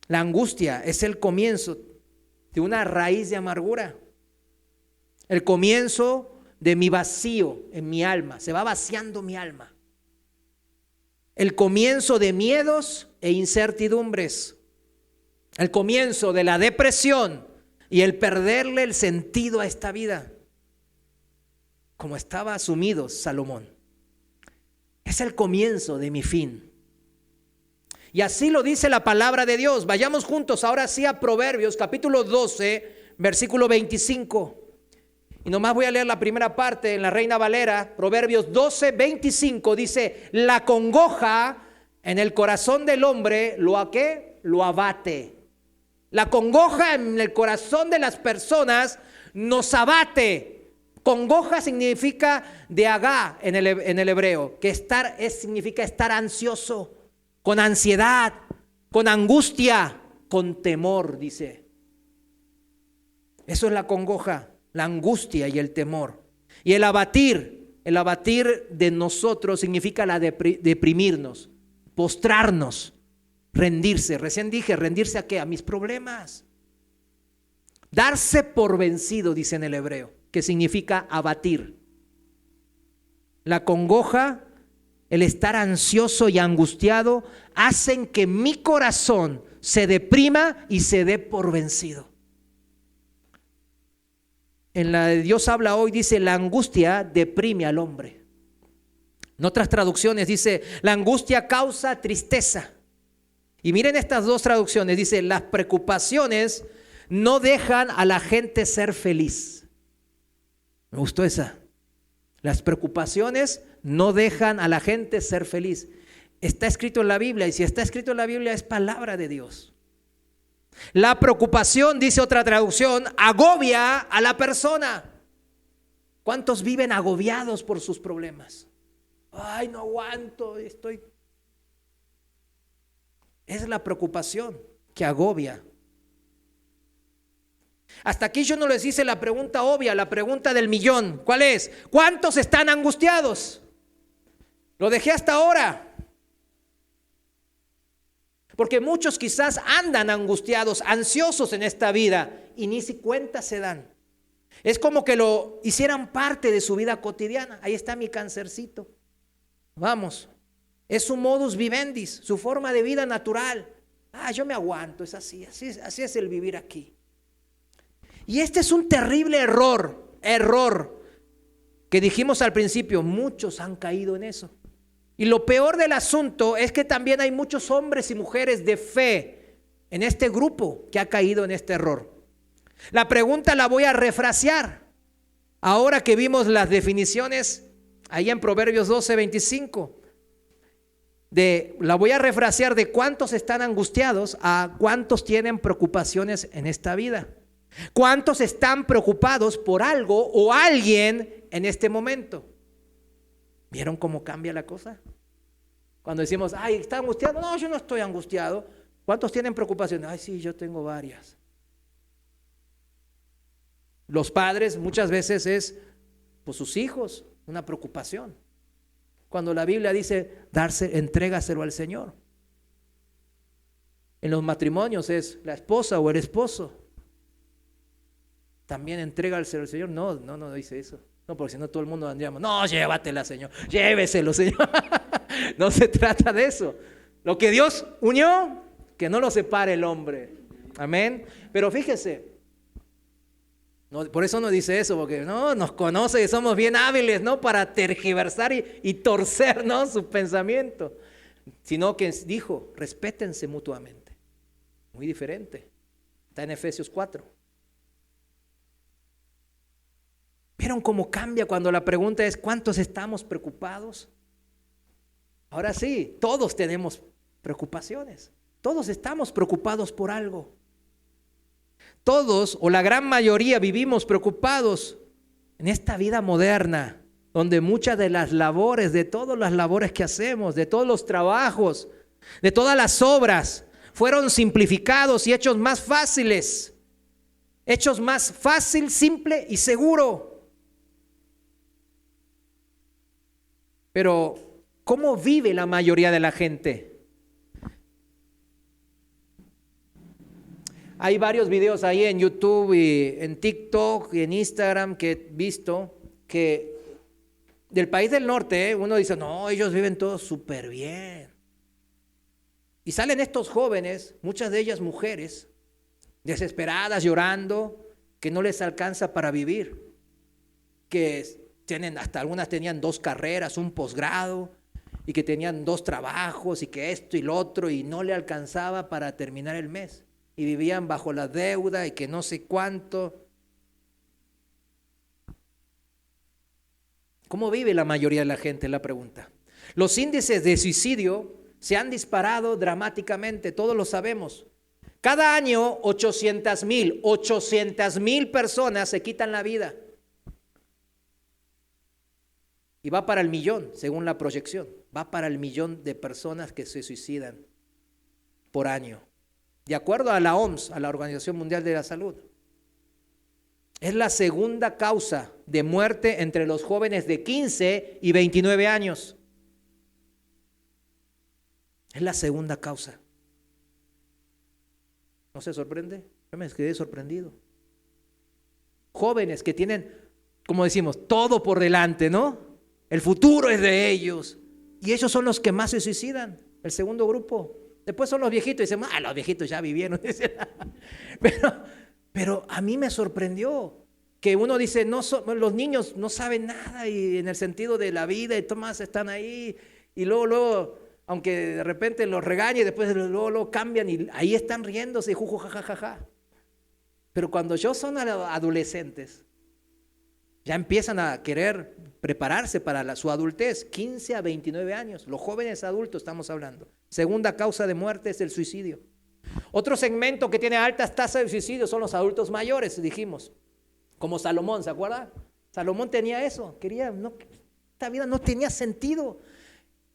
La angustia es el comienzo de una raíz de amargura. El comienzo de mi vacío en mi alma. Se va vaciando mi alma. El comienzo de miedos e incertidumbres. El comienzo de la depresión y el perderle el sentido a esta vida. Como estaba asumido Salomón. Es el comienzo de mi fin. Y así lo dice la palabra de Dios. Vayamos juntos ahora sí a Proverbios, capítulo 12, versículo 25. Y nomás voy a leer la primera parte en la Reina Valera. Proverbios 12, 25 dice: la congoja en el corazón del hombre, lo abate. La congoja en el corazón de las personas nos abate. Congoja significa de agá en el hebreo, que significa estar ansioso, con ansiedad, con angustia, con temor, dice. Eso es la congoja, la angustia y el temor. Y el abatir de nosotros significa deprimirnos, postrarnos, rendirse. Recién dije, rendirse ¿a qué? A mis problemas. Darse por vencido, dice en el hebreo, que significa abatir. La congoja, el estar ansioso y angustiado, hacen que mi corazón se deprima y se dé por vencido. En la de Dios habla hoy dice, la angustia deprime al hombre. En otras traducciones dice, la angustia causa tristeza. Y miren estas dos traducciones, dice, las preocupaciones no dejan a la gente ser feliz. Me gustó esa. Las preocupaciones no dejan a la gente ser feliz. Está escrito en la Biblia, y si está escrito en la Biblia es palabra de Dios. La preocupación, dice otra traducción, agobia a la persona. ¿Cuántos viven agobiados por sus problemas? Ay, no aguanto, estoy... Es la preocupación que agobia. Hasta aquí yo no les hice la pregunta obvia, la pregunta del millón. ¿Cuál es? ¿Cuántos están angustiados? Lo dejé hasta ahora. Porque muchos quizás andan angustiados, ansiosos en esta vida y ni si cuenta se dan. Es como que lo hicieran parte de su vida cotidiana. Ahí está mi cancercito. Vamos, es su modus vivendi, su forma de vida natural. Yo me aguanto, es así es el vivir aquí. Y este es un terrible error que dijimos al principio, muchos han caído en eso. Y lo peor del asunto es que también hay muchos hombres y mujeres de fe en este grupo que ha caído en este error. La pregunta la voy a refrasear. Ahora que vimos las definiciones ahí en Proverbios 12:25, la voy a refrasear de cuántos están angustiados a cuántos tienen preocupaciones en esta vida. ¿Cuántos están preocupados por algo o alguien en este momento? ¿Vieron cómo cambia la cosa? Cuando decimos, ¿está angustiado? No, yo no estoy angustiado. ¿Cuántos tienen preocupaciones? Sí, yo tengo varias. Los padres muchas veces es, pues sus hijos, una preocupación. Cuando la Biblia dice, entrégaselo al Señor. En los matrimonios es la esposa o el esposo. También entrégaselo al Señor. No dice eso. No, porque si no todo el mundo andríamos, no, llévatela, Señor, lléveselo, Señor. No se trata de eso. Lo que Dios unió, que no lo separe el hombre. Amén. Pero fíjese, por eso no dice eso, porque no nos conoce y somos bien hábiles, ¿no? Para tergiversar y torcer, ¿no? Su pensamiento. Sino que dijo, respétense mutuamente. Muy diferente. Está en Efesios 4. ¿Vieron cómo cambia cuando la pregunta es ¿cuántos estamos preocupados? Ahora sí, todos tenemos preocupaciones. Todos estamos preocupados por algo. Todos o la gran mayoría vivimos preocupados en esta vida moderna, donde muchas de las labores, de todas las labores que hacemos, de todos los trabajos, de todas las obras, fueron simplificados y hechos más fáciles. Hechos más fácil, simple y seguro. Pero, ¿cómo vive la mayoría de la gente? Hay varios videos ahí en YouTube y en TikTok y en Instagram que he visto que del país del norte, uno dice, no, ellos viven todos súper bien. Y salen estos jóvenes, muchas de ellas mujeres, desesperadas, llorando, que no les alcanza para vivir, que hasta algunas tenían 2 carreras, un posgrado, y que tenían 2 trabajos, y que esto y lo otro, y no le alcanzaba para terminar el mes, y vivían bajo la deuda, y que no sé cuánto. ¿Cómo vive la mayoría de la gente? Es la pregunta. Los índices de suicidio se han disparado dramáticamente, todos lo sabemos. Cada año 800,000 personas se quitan la vida. Y va para el millón, según la proyección. Va para el millón de personas que se suicidan por año. De acuerdo a la OMS, a la Organización Mundial de la Salud. Es la segunda causa de muerte entre los jóvenes de 15 y 29 años. Es la segunda causa. ¿No se sorprende? Yo me quedé sorprendido. Jóvenes que tienen, como decimos, todo por delante, ¿no? El futuro es de ellos. Y ellos son los que más se suicidan, el segundo grupo. Después son los viejitos y dicen, los viejitos ya vivieron. Pero a mí me sorprendió que uno dice, los niños no saben nada y en el sentido de la vida y todas están ahí. Y luego, aunque de repente los regañe, después luego cambian y ahí están riéndose y juju, jajajaja. Pero cuando ya son adolescentes, ya empiezan a querer prepararse para su adultez, 15 a 29 años, los jóvenes adultos estamos hablando. Segunda causa de muerte es el suicidio. Otro segmento que tiene altas tasas de suicidio son los adultos mayores, dijimos, como Salomón, ¿se acuerdan? Salomón tenía eso, esta vida no tenía sentido.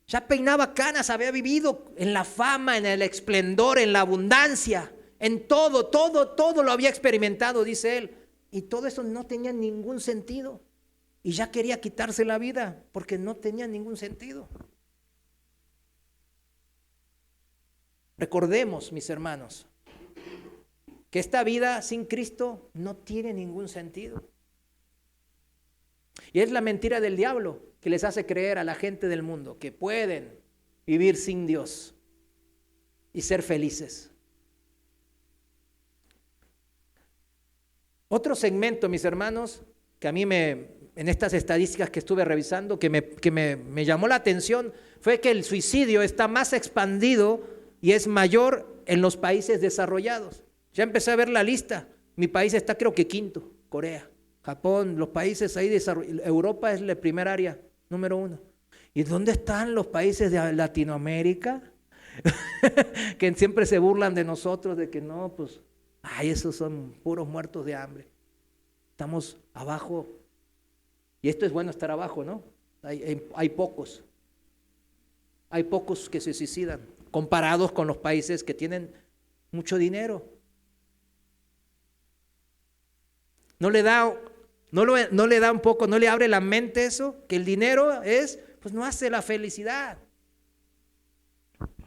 Ya peinaba canas, había vivido en la fama, en el esplendor, en la abundancia, en todo lo había experimentado, dice él. Y todo eso no tenía ningún sentido. Y ya quería quitarse la vida porque no tenía ningún sentido. Recordemos, mis hermanos, que esta vida sin Cristo no tiene ningún sentido. Y es la mentira del diablo que les hace creer a la gente del mundo que pueden vivir sin Dios y ser felices. Otro segmento, mis hermanos, que a mí en estas estadísticas que estuve revisando, que me llamó la atención, fue que el suicidio está más expandido y es mayor en los países desarrollados. Ya empecé a ver la lista. Mi país está creo que quinto, Corea, Japón, los países ahí desarrollados. Europa es la primer área, número 1. ¿Y dónde están los países de Latinoamérica? Que siempre se burlan de nosotros, de que no, pues, esos son puros muertos de hambre. Estamos abajo. Y esto es bueno estar abajo, ¿no? Hay pocos. Hay pocos que se suicidan, comparados con los países que tienen mucho dinero. ¿No le da un poco, no le abre la mente eso? Que el dinero pues no hace la felicidad.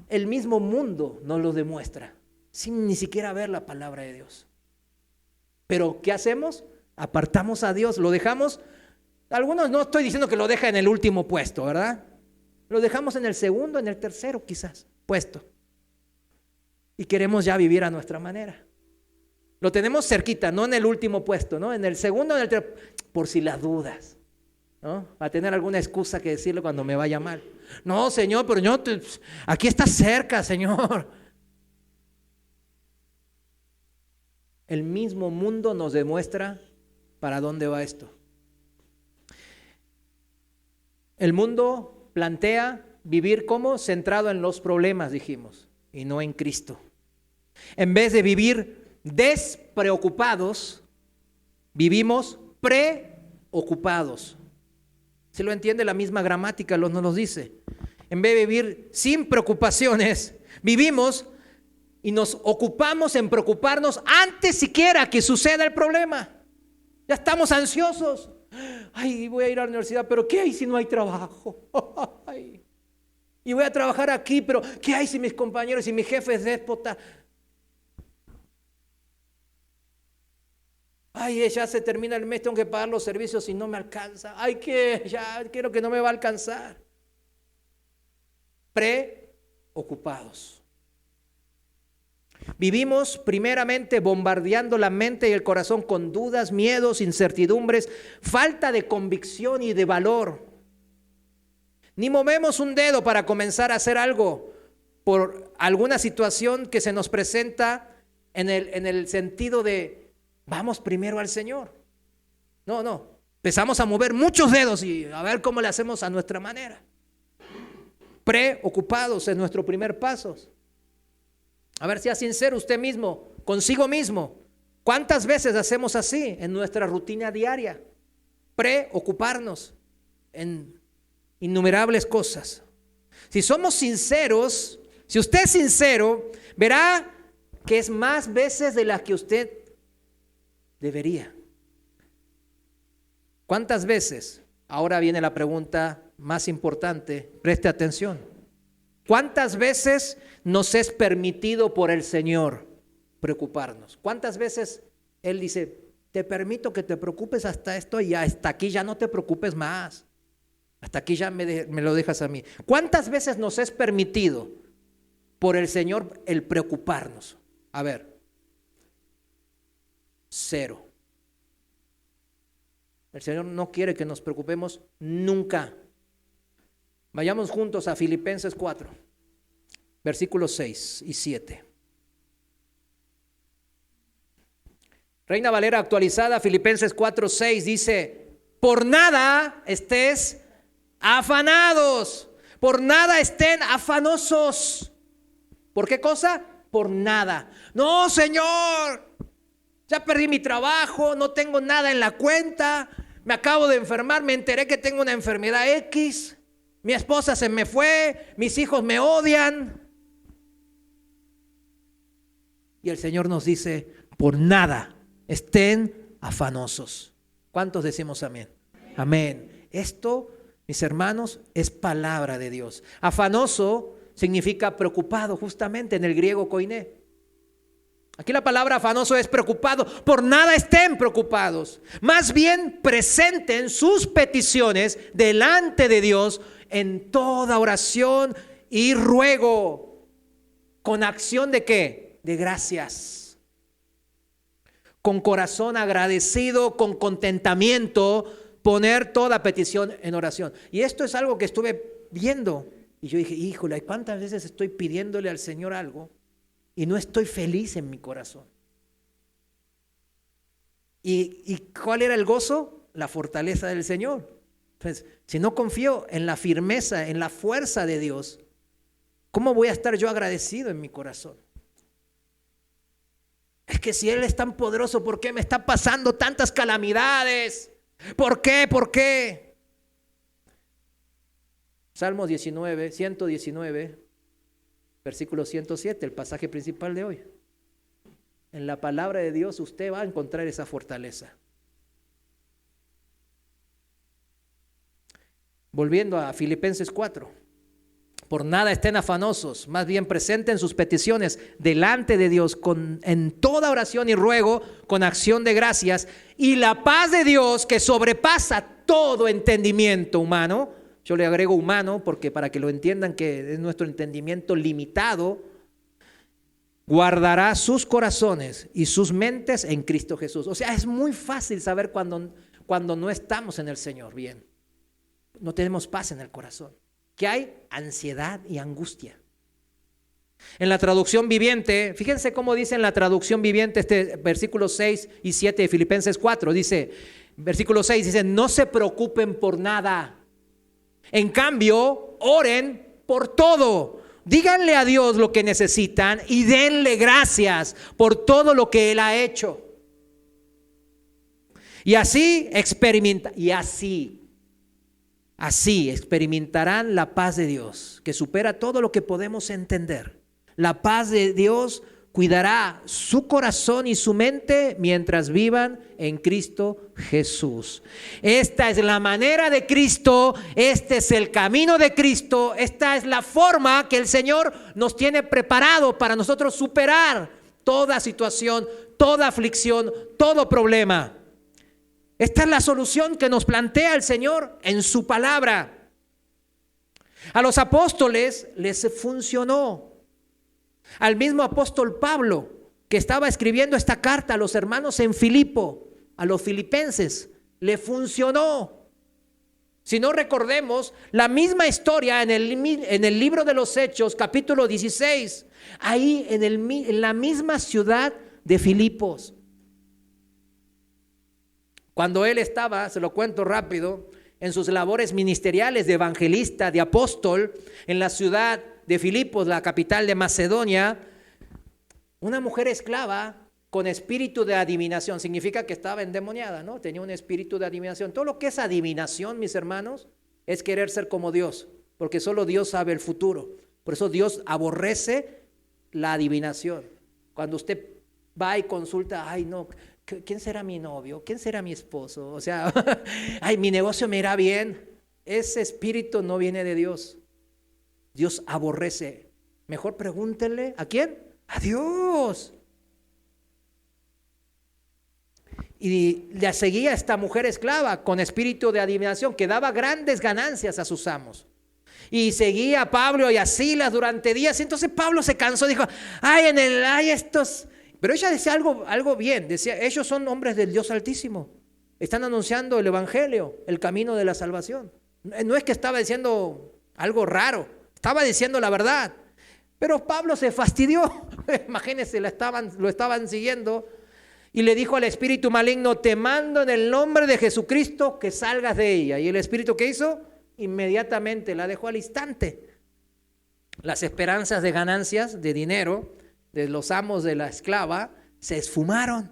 El mismo mundo nos lo demuestra, sin ni siquiera ver la palabra de Dios. Pero ¿qué hacemos? Apartamos a Dios, lo dejamos. Algunos, no estoy diciendo que lo deja en el último puesto, ¿verdad? Lo dejamos en el segundo, en el tercero quizás, puesto. Y queremos ya vivir a nuestra manera. Lo tenemos cerquita, no en el último puesto, ¿no? En el segundo, en el tercero, por si las dudas, ¿no? Va a tener alguna excusa que decirle cuando me vaya mal. No, Señor, pero aquí está cerca, Señor. El mismo mundo nos demuestra para dónde va esto. El mundo plantea vivir como centrado en los problemas, dijimos, y no en Cristo. En vez de vivir despreocupados, vivimos preocupados. ¿Se lo entiende? La misma gramática nos lo dice. En vez de vivir sin preocupaciones, vivimos y nos ocupamos en preocuparnos antes siquiera que suceda el problema. Ya estamos ansiosos. Ay, voy a ir a la universidad, pero ¿qué hay si no hay trabajo? Ay, y voy a trabajar aquí, pero ¿qué hay si mis compañeros y mi jefe es déspota? Ay, ya se termina el mes, tengo que pagar los servicios y no me alcanza. Ay, ya quiero que no me va a alcanzar. Preocupados. Vivimos primeramente bombardeando la mente y el corazón con dudas, miedos, incertidumbres, falta de convicción y de valor. Ni movemos un dedo para comenzar a hacer algo por alguna situación que se nos presenta en el sentido de vamos primero al Señor. No, empezamos a mover muchos dedos y a ver cómo le hacemos a nuestra manera. Preocupados es nuestro primer paso. A ver, sea sincero usted mismo, consigo mismo. ¿Cuántas veces hacemos así en nuestra rutina diaria? Preocuparnos en innumerables cosas. Si somos sinceros, si usted es sincero, verá que es más veces de las que usted debería. ¿Cuántas veces? Ahora viene la pregunta más importante, preste atención. ¿Cuántas veces nos es permitido por el Señor preocuparnos? ¿Cuántas veces Él dice, te permito que te preocupes hasta esto y hasta aquí ya no te preocupes más? Hasta aquí ya me lo dejas a mí. ¿Cuántas veces nos es permitido por el Señor el preocuparnos? A ver, 0. El Señor no quiere que nos preocupemos nunca. Vayamos juntos a Filipenses 4, versículos 6 y 7. Reina Valera actualizada, Filipenses 4, 6 dice, por nada estés afanados, por nada estén afanosos. ¿Por qué cosa? Por nada. No, Señor, ya perdí mi trabajo, no tengo nada en la cuenta, me acabo de enfermar, me enteré que tengo una enfermedad X. Mi esposa se me fue, mis hijos me odian. Y el Señor nos dice, por nada estén afanosos. ¿Cuántos decimos amén? Amén. Esto, mis hermanos, es palabra de Dios. Afanoso significa preocupado, justamente en el griego koiné. Aquí la palabra afanoso es preocupado. Por nada estén preocupados. Más bien presenten sus peticiones delante de Dios en toda oración y ruego, con acción de ¿qué? De gracias, con corazón agradecido, con contentamiento, poner toda petición en oración. Y esto es algo que estuve viendo y yo dije, híjole, ¿cuántas veces estoy pidiéndole al Señor algo y no estoy feliz en mi corazón? ¿Y cuál era el gozo? La fortaleza del Señor. Entonces, si no confío en la firmeza, en la fuerza de Dios, ¿cómo voy a estar yo agradecido en mi corazón? Es que si Él es tan poderoso, ¿por qué me está pasando tantas calamidades? ¿Por qué? ¿Por qué? Salmos 119, versículo 107, el pasaje principal de hoy. En la palabra de Dios usted va a encontrar esa fortaleza. Volviendo a Filipenses 4, por nada estén afanosos, más bien presenten sus peticiones delante de Dios en toda oración y ruego, con acción de gracias, y la paz de Dios que sobrepasa todo entendimiento humano. Yo le agrego humano porque para que lo entiendan que es nuestro entendimiento limitado, guardará sus corazones y sus mentes en Cristo Jesús. O sea, es muy fácil saber cuando no estamos en el Señor bien. No tenemos paz en el corazón, que hay ansiedad y angustia. En la traducción viviente, fíjense cómo dice en la traducción viviente este versículo 6 y 7 de Filipenses 4, dice, versículo 6 dice, no se preocupen por nada, en cambio, oren por todo, díganle a Dios lo que necesitan y denle gracias por todo lo que Él ha hecho. Y así Así experimentarán la paz de Dios, que supera todo lo que podemos entender. La paz de Dios cuidará su corazón y su mente mientras vivan en Cristo Jesús. Esta es la manera de Cristo, este es el camino de Cristo, esta es la forma que el Señor nos tiene preparado para nosotros superar toda situación, toda aflicción, todo problema. Esta es la solución que nos plantea el Señor en su palabra. A los apóstoles les funcionó. Al mismo apóstol Pablo, que estaba escribiendo esta carta a los hermanos en Filipo, a los filipenses, le funcionó. Si no, recordemos la misma historia en el libro de los Hechos, capítulo 16, ahí en la misma ciudad de Filipos. Cuando él estaba, se lo cuento rápido, en sus labores ministeriales de evangelista, de apóstol, en la ciudad de Filipos, la capital de Macedonia, una mujer esclava con espíritu de adivinación, significa que estaba endemoniada, ¿no? Tenía un espíritu de adivinación. Todo lo que es adivinación, mis hermanos, es querer ser como Dios, porque solo Dios sabe el futuro. Por eso Dios aborrece la adivinación. Cuando usted va y consulta, ay no, ¿quién será mi novio? ¿Quién será mi esposo? O sea, ay, mi negocio me irá bien. Ese espíritu no viene de Dios. Dios aborrece. Mejor pregúntenle, ¿a quién? A Dios. Y le seguía esta mujer esclava con espíritu de adivinación que daba grandes ganancias a sus amos. Y seguía a Pablo y a Silas durante días. Y entonces Pablo se cansó, dijo, ay, estos. Pero ella decía algo bien, decía, ellos son hombres del Dios Altísimo. Están anunciando el evangelio, el camino de la salvación. No es que estaba diciendo algo raro, estaba diciendo la verdad. Pero Pablo se fastidió. Imagínense, lo estaban siguiendo. Y le dijo al espíritu maligno, te mando en el nombre de Jesucristo que salgas de ella. ¿Y el espíritu qué hizo? Inmediatamente la dejó al instante. Las esperanzas de ganancias, de dinero, de los amos de la esclava, se esfumaron.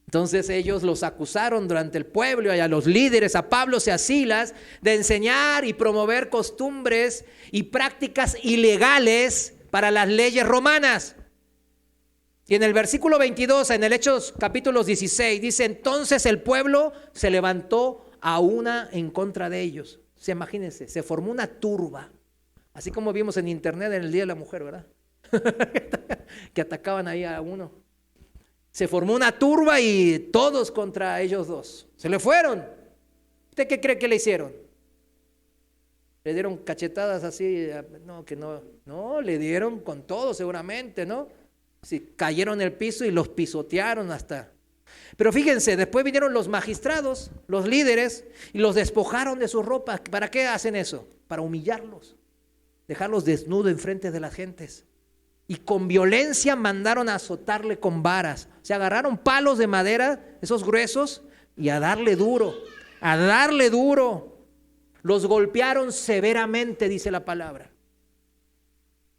Entonces ellos los acusaron durante el pueblo y a los líderes, a Pablo y a Silas, de enseñar y promover costumbres y prácticas ilegales para las leyes romanas. Y en el versículo 22, en el Hechos capítulo 16, dice, entonces el pueblo se levantó a una en contra de ellos. O sea, imagínense, se formó una turba, así como vimos en internet en el Día de la Mujer, ¿verdad? Que atacaban ahí a uno. Se formó una turba y todos contra ellos dos. Se le fueron. ¿Usted qué cree que le hicieron? ¿Le dieron cachetadas así? No, le dieron con todo seguramente, ¿no? Sí, cayeron en el piso y los pisotearon hasta. Pero fíjense, después vinieron los magistrados, los líderes, y los despojaron de sus ropas. ¿Para qué hacen eso? Para humillarlos, dejarlos desnudos enfrente de las gentes. Y con violencia mandaron a azotarle con varas. Se agarraron palos de madera, esos gruesos, y a darle duro, a darle duro. Los golpearon severamente, dice la palabra.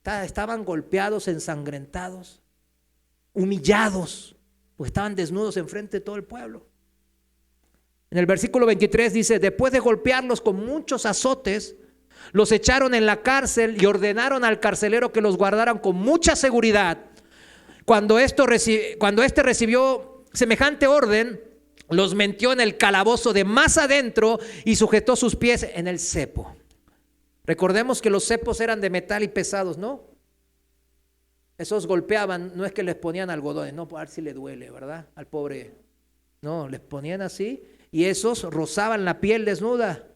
Estaban golpeados, ensangrentados, humillados, pues estaban desnudos enfrente de todo el pueblo. En el versículo 23 dice, después de golpearlos con muchos azotes, los echaron en la cárcel y ordenaron al carcelero que los guardaran con mucha seguridad. Cuando este recibió semejante orden, los metió en el calabozo de más adentro y sujetó sus pies en el cepo. Recordemos que los cepos eran de metal y pesados, ¿no? Esos golpeaban, no es que les ponían algodones, no, para ver si le duele, ¿verdad? Al pobre. No, les ponían así y esos rozaban la piel desnuda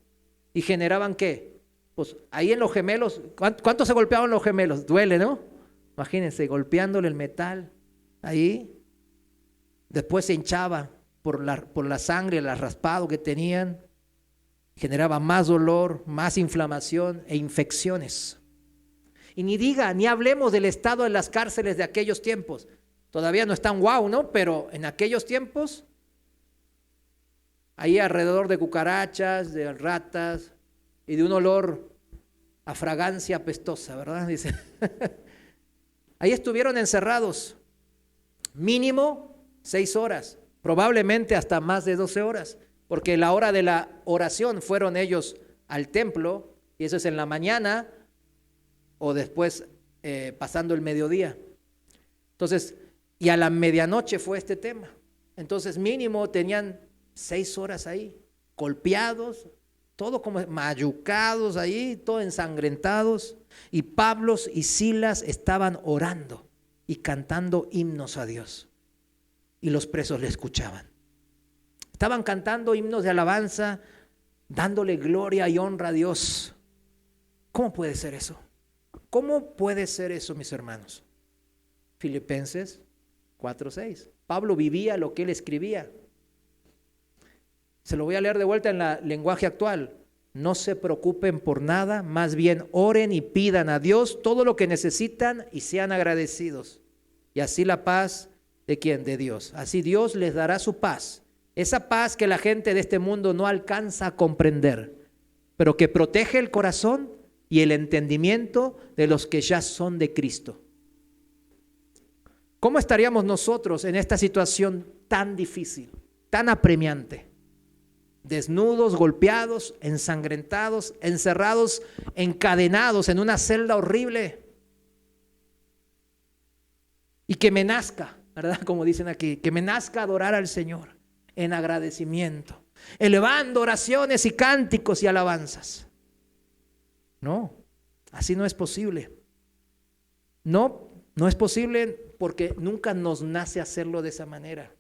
y generaban ¿qué? Pues ahí en los gemelos, ¿cuánto se golpeaban los gemelos? Duele, ¿no? Imagínense, golpeándole el metal ahí. Después se hinchaba por la sangre, el raspado que tenían. Generaba más dolor, más inflamación e infecciones. Y ni hablemos del estado de las cárceles de aquellos tiempos. Todavía no están guau, ¿no? Pero en aquellos tiempos, ahí alrededor de cucarachas, de ratas y de un olor a fragancia apestosa, ¿verdad? Dice. Ahí estuvieron encerrados, mínimo 6 horas, probablemente hasta más de 12 horas. Porque la hora de la oración fueron ellos al templo, y eso es en la mañana o después pasando el mediodía. Entonces, y a la medianoche fue este tema. Entonces mínimo tenían 6 horas ahí, golpeados, todo como mayucados ahí, todo ensangrentados. Y Pablo y Silas estaban orando y cantando himnos a Dios. Y los presos le escuchaban. Estaban cantando himnos de alabanza, dándole gloria y honra a Dios. ¿Cómo puede ser eso? ¿Cómo puede ser eso, mis hermanos? Filipenses 4:6. Pablo vivía lo que él escribía. Se lo voy a leer de vuelta en el lenguaje actual. No se preocupen por nada, más bien oren y pidan a Dios todo lo que necesitan y sean agradecidos. Y así la paz, ¿de quién? De Dios. Así Dios les dará su paz. Esa paz que la gente de este mundo no alcanza a comprender, pero que protege el corazón y el entendimiento de los que ya son de Cristo. ¿Cómo estaríamos nosotros en esta situación tan difícil, tan apremiante? Desnudos, golpeados, ensangrentados, encerrados, encadenados en una celda horrible. Y que me nazca ¿verdad? Como dicen aquí, que me nazca adorar al Señor en agradecimiento, elevando oraciones y cánticos y alabanzas. No, así no es posible. No es posible porque nunca nos nace hacerlo de esa manera.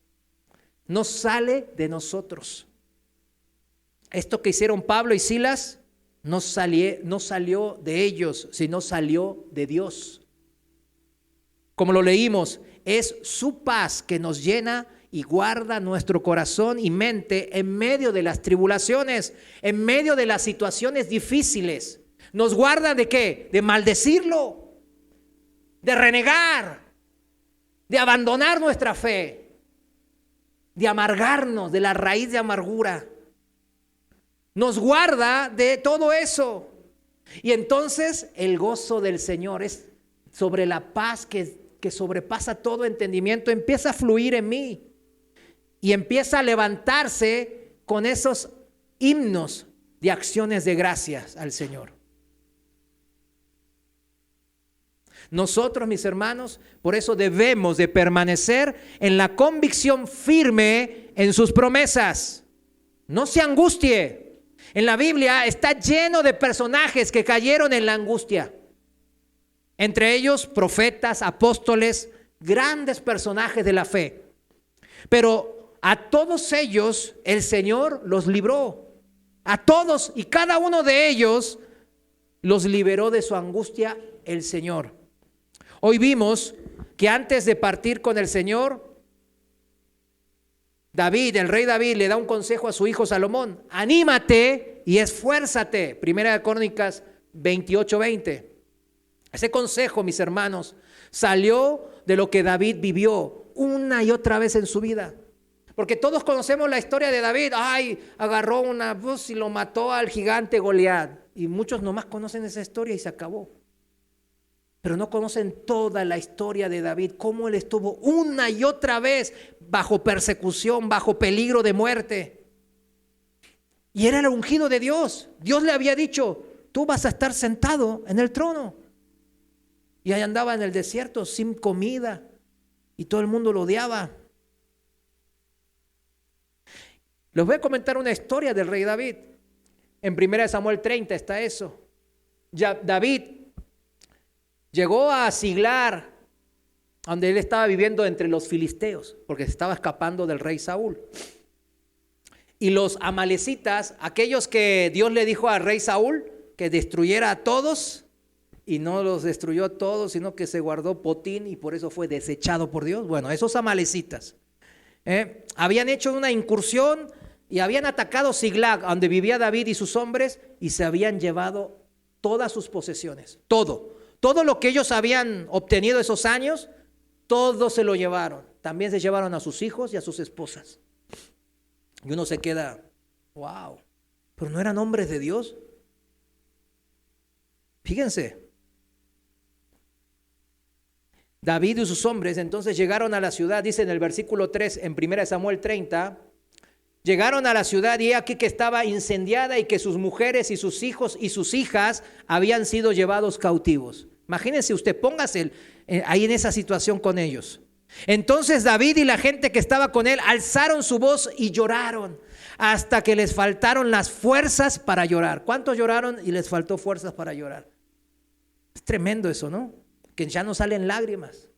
No sale de nosotros. Esto que hicieron Pablo y Silas no salió de ellos, sino salió de Dios. Como lo leímos, es su paz que nos llena y guarda nuestro corazón y mente en medio de las tribulaciones, en medio de las situaciones difíciles. ¿Nos guarda de qué? De maldecirlo, de renegar, de abandonar nuestra fe, de amargarnos, de la raíz de amargura. Nos guarda de todo eso. Y entonces el gozo del Señor es sobre la paz que sobrepasa todo entendimiento, empieza a fluir en mí y empieza a levantarse con esos himnos de acciones de gracias al Señor. Nosotros, mis hermanos, por eso debemos de permanecer en la convicción firme en sus promesas. No se angustie. En la Biblia está lleno de personajes que cayeron en la angustia. Entre ellos profetas, apóstoles, grandes personajes de la fe. Pero a todos ellos el Señor los libró. A todos y cada uno de ellos los liberó de su angustia el Señor. Hoy vimos que antes de partir con el Señor, el rey David le da un consejo a su hijo Salomón: anímate y esfuérzate. Primera de Crónicas 28:20. Ese consejo, mis hermanos, salió de lo que David vivió una y otra vez en su vida. Porque todos conocemos la historia de David. Agarró una voz y lo mató al gigante Goliat. Y muchos nomás conocen esa historia y se acabó. Pero no conocen toda la historia de David, cómo él estuvo una y otra vez bajo persecución, bajo peligro de muerte. Y era el ungido de Dios. Dios le había dicho: tú vas a estar sentado en el trono. Y ahí andaba en el desierto sin comida y todo el mundo lo odiaba. Les voy a comentar una historia del rey David. En 1 Samuel 30 está eso. David llegó a Siglar, donde él estaba viviendo entre los filisteos, porque se estaba escapando del rey Saúl. Y los amalecitas, aquellos que Dios le dijo al rey Saúl que destruyera a todos, y no los destruyó a todos, sino que se guardó botín y por eso fue desechado por Dios. Bueno, esos amalecitas habían hecho una incursión y habían atacado Siglag, donde vivía David y sus hombres, y se habían llevado todas sus posesiones, todo lo que ellos habían obtenido esos años, todo se lo llevaron. También se llevaron a sus hijos y a sus esposas. Y uno se queda, wow, pero no eran hombres de Dios. Fíjense, David y sus hombres entonces llegaron a la ciudad, dice en el versículo 3, en 1 Samuel 30, llegaron a la ciudad y aquí que estaba incendiada y que sus mujeres y sus hijos y sus hijas habían sido llevados cautivos. Imagínense usted, póngase ahí en esa situación con ellos. Entonces David y la gente que estaba con él alzaron su voz y lloraron hasta que les faltaron las fuerzas para llorar. ¿Cuántos lloraron y les faltó fuerzas para llorar? Es tremendo eso, ¿no? Que ya no salen lágrimas.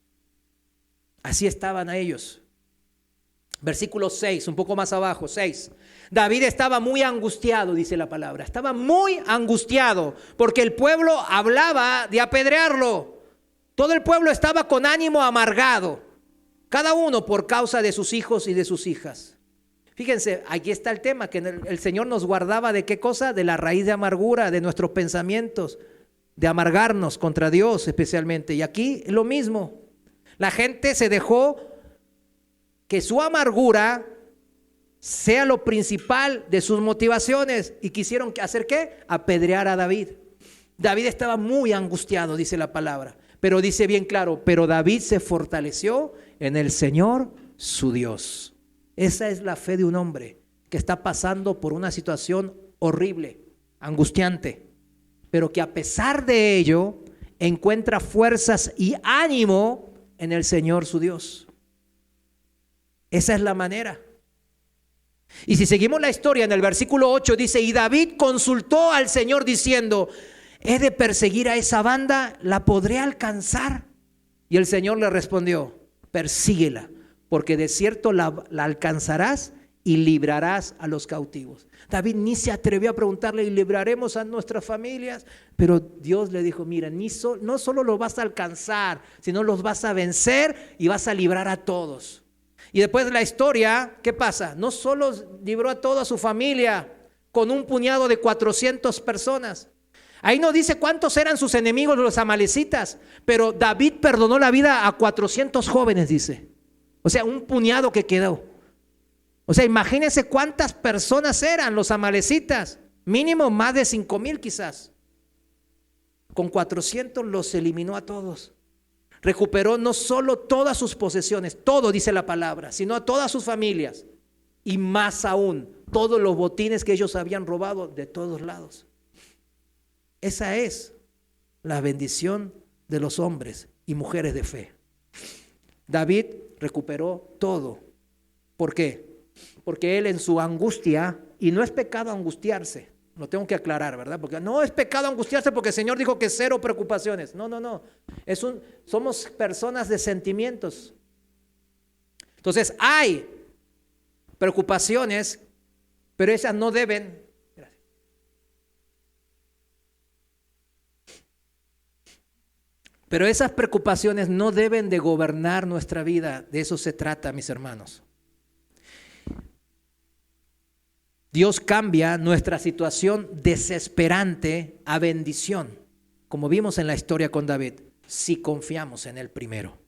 Así estaban a ellos. Versículo 6, un poco más abajo, 6. David estaba muy angustiado, dice la palabra. Estaba muy angustiado porque el pueblo hablaba de apedrearlo. Todo el pueblo estaba con ánimo amargado, cada uno por causa de sus hijos y de sus hijas. Fíjense, aquí está el tema, que el Señor nos guardaba de qué cosa, de la raíz de amargura, de nuestros pensamientos, de amargarnos contra Dios especialmente. Y aquí lo mismo, la gente se dejó que su amargura sea lo principal de sus motivaciones y quisieron hacer ¿qué? Apedrear a David. David estaba muy angustiado, dice la palabra, pero dice bien claro, pero David se fortaleció en el Señor su Dios. Esa es la fe de un hombre que está pasando por una situación horrible, angustiante, pero que a pesar de ello encuentra fuerzas y ánimo en el Señor su Dios. Esa es la manera. Y si seguimos la historia, en el versículo 8 dice: y David consultó al Señor diciendo: ¿he de perseguir a esa banda? ¿La podré alcanzar? Y el Señor le respondió: persíguela, porque de cierto la alcanzarás y librarás a los cautivos. David ni se atrevió a preguntarle: ¿y libraremos a nuestras familias? Pero Dios le dijo: mira, no solo los vas a alcanzar, sino los vas a vencer y vas a librar a todos. Y después de la historia, ¿qué pasa? No solo libró a toda su familia con un puñado de 400 personas. Ahí no dice cuántos eran sus enemigos, los amalecitas, pero David perdonó la vida a 400 jóvenes, dice. O sea, un puñado que quedó. O sea, imagínense cuántas personas eran los amalecitas. Mínimo más de 5,000 quizás. Con 400 los eliminó a todos. Recuperó no solo todas sus posesiones, todo dice la palabra, sino a todas sus familias. Y más aún, todos los botines que ellos habían robado de todos lados. Esa es la bendición de los hombres y mujeres de fe. David recuperó todo. ¿Por qué? Porque él en su angustia, y no es pecado angustiarse, lo tengo que aclarar, ¿verdad? Porque no es pecado angustiarse porque el Señor dijo que 0 preocupaciones. No. Somos personas de sentimientos. Entonces hay preocupaciones, pero esas no deben. Pero esas preocupaciones no deben de gobernar nuestra vida. De eso se trata, mis hermanos. Dios cambia nuestra situación desesperante a bendición, como vimos en la historia con David, si confiamos en Él primero.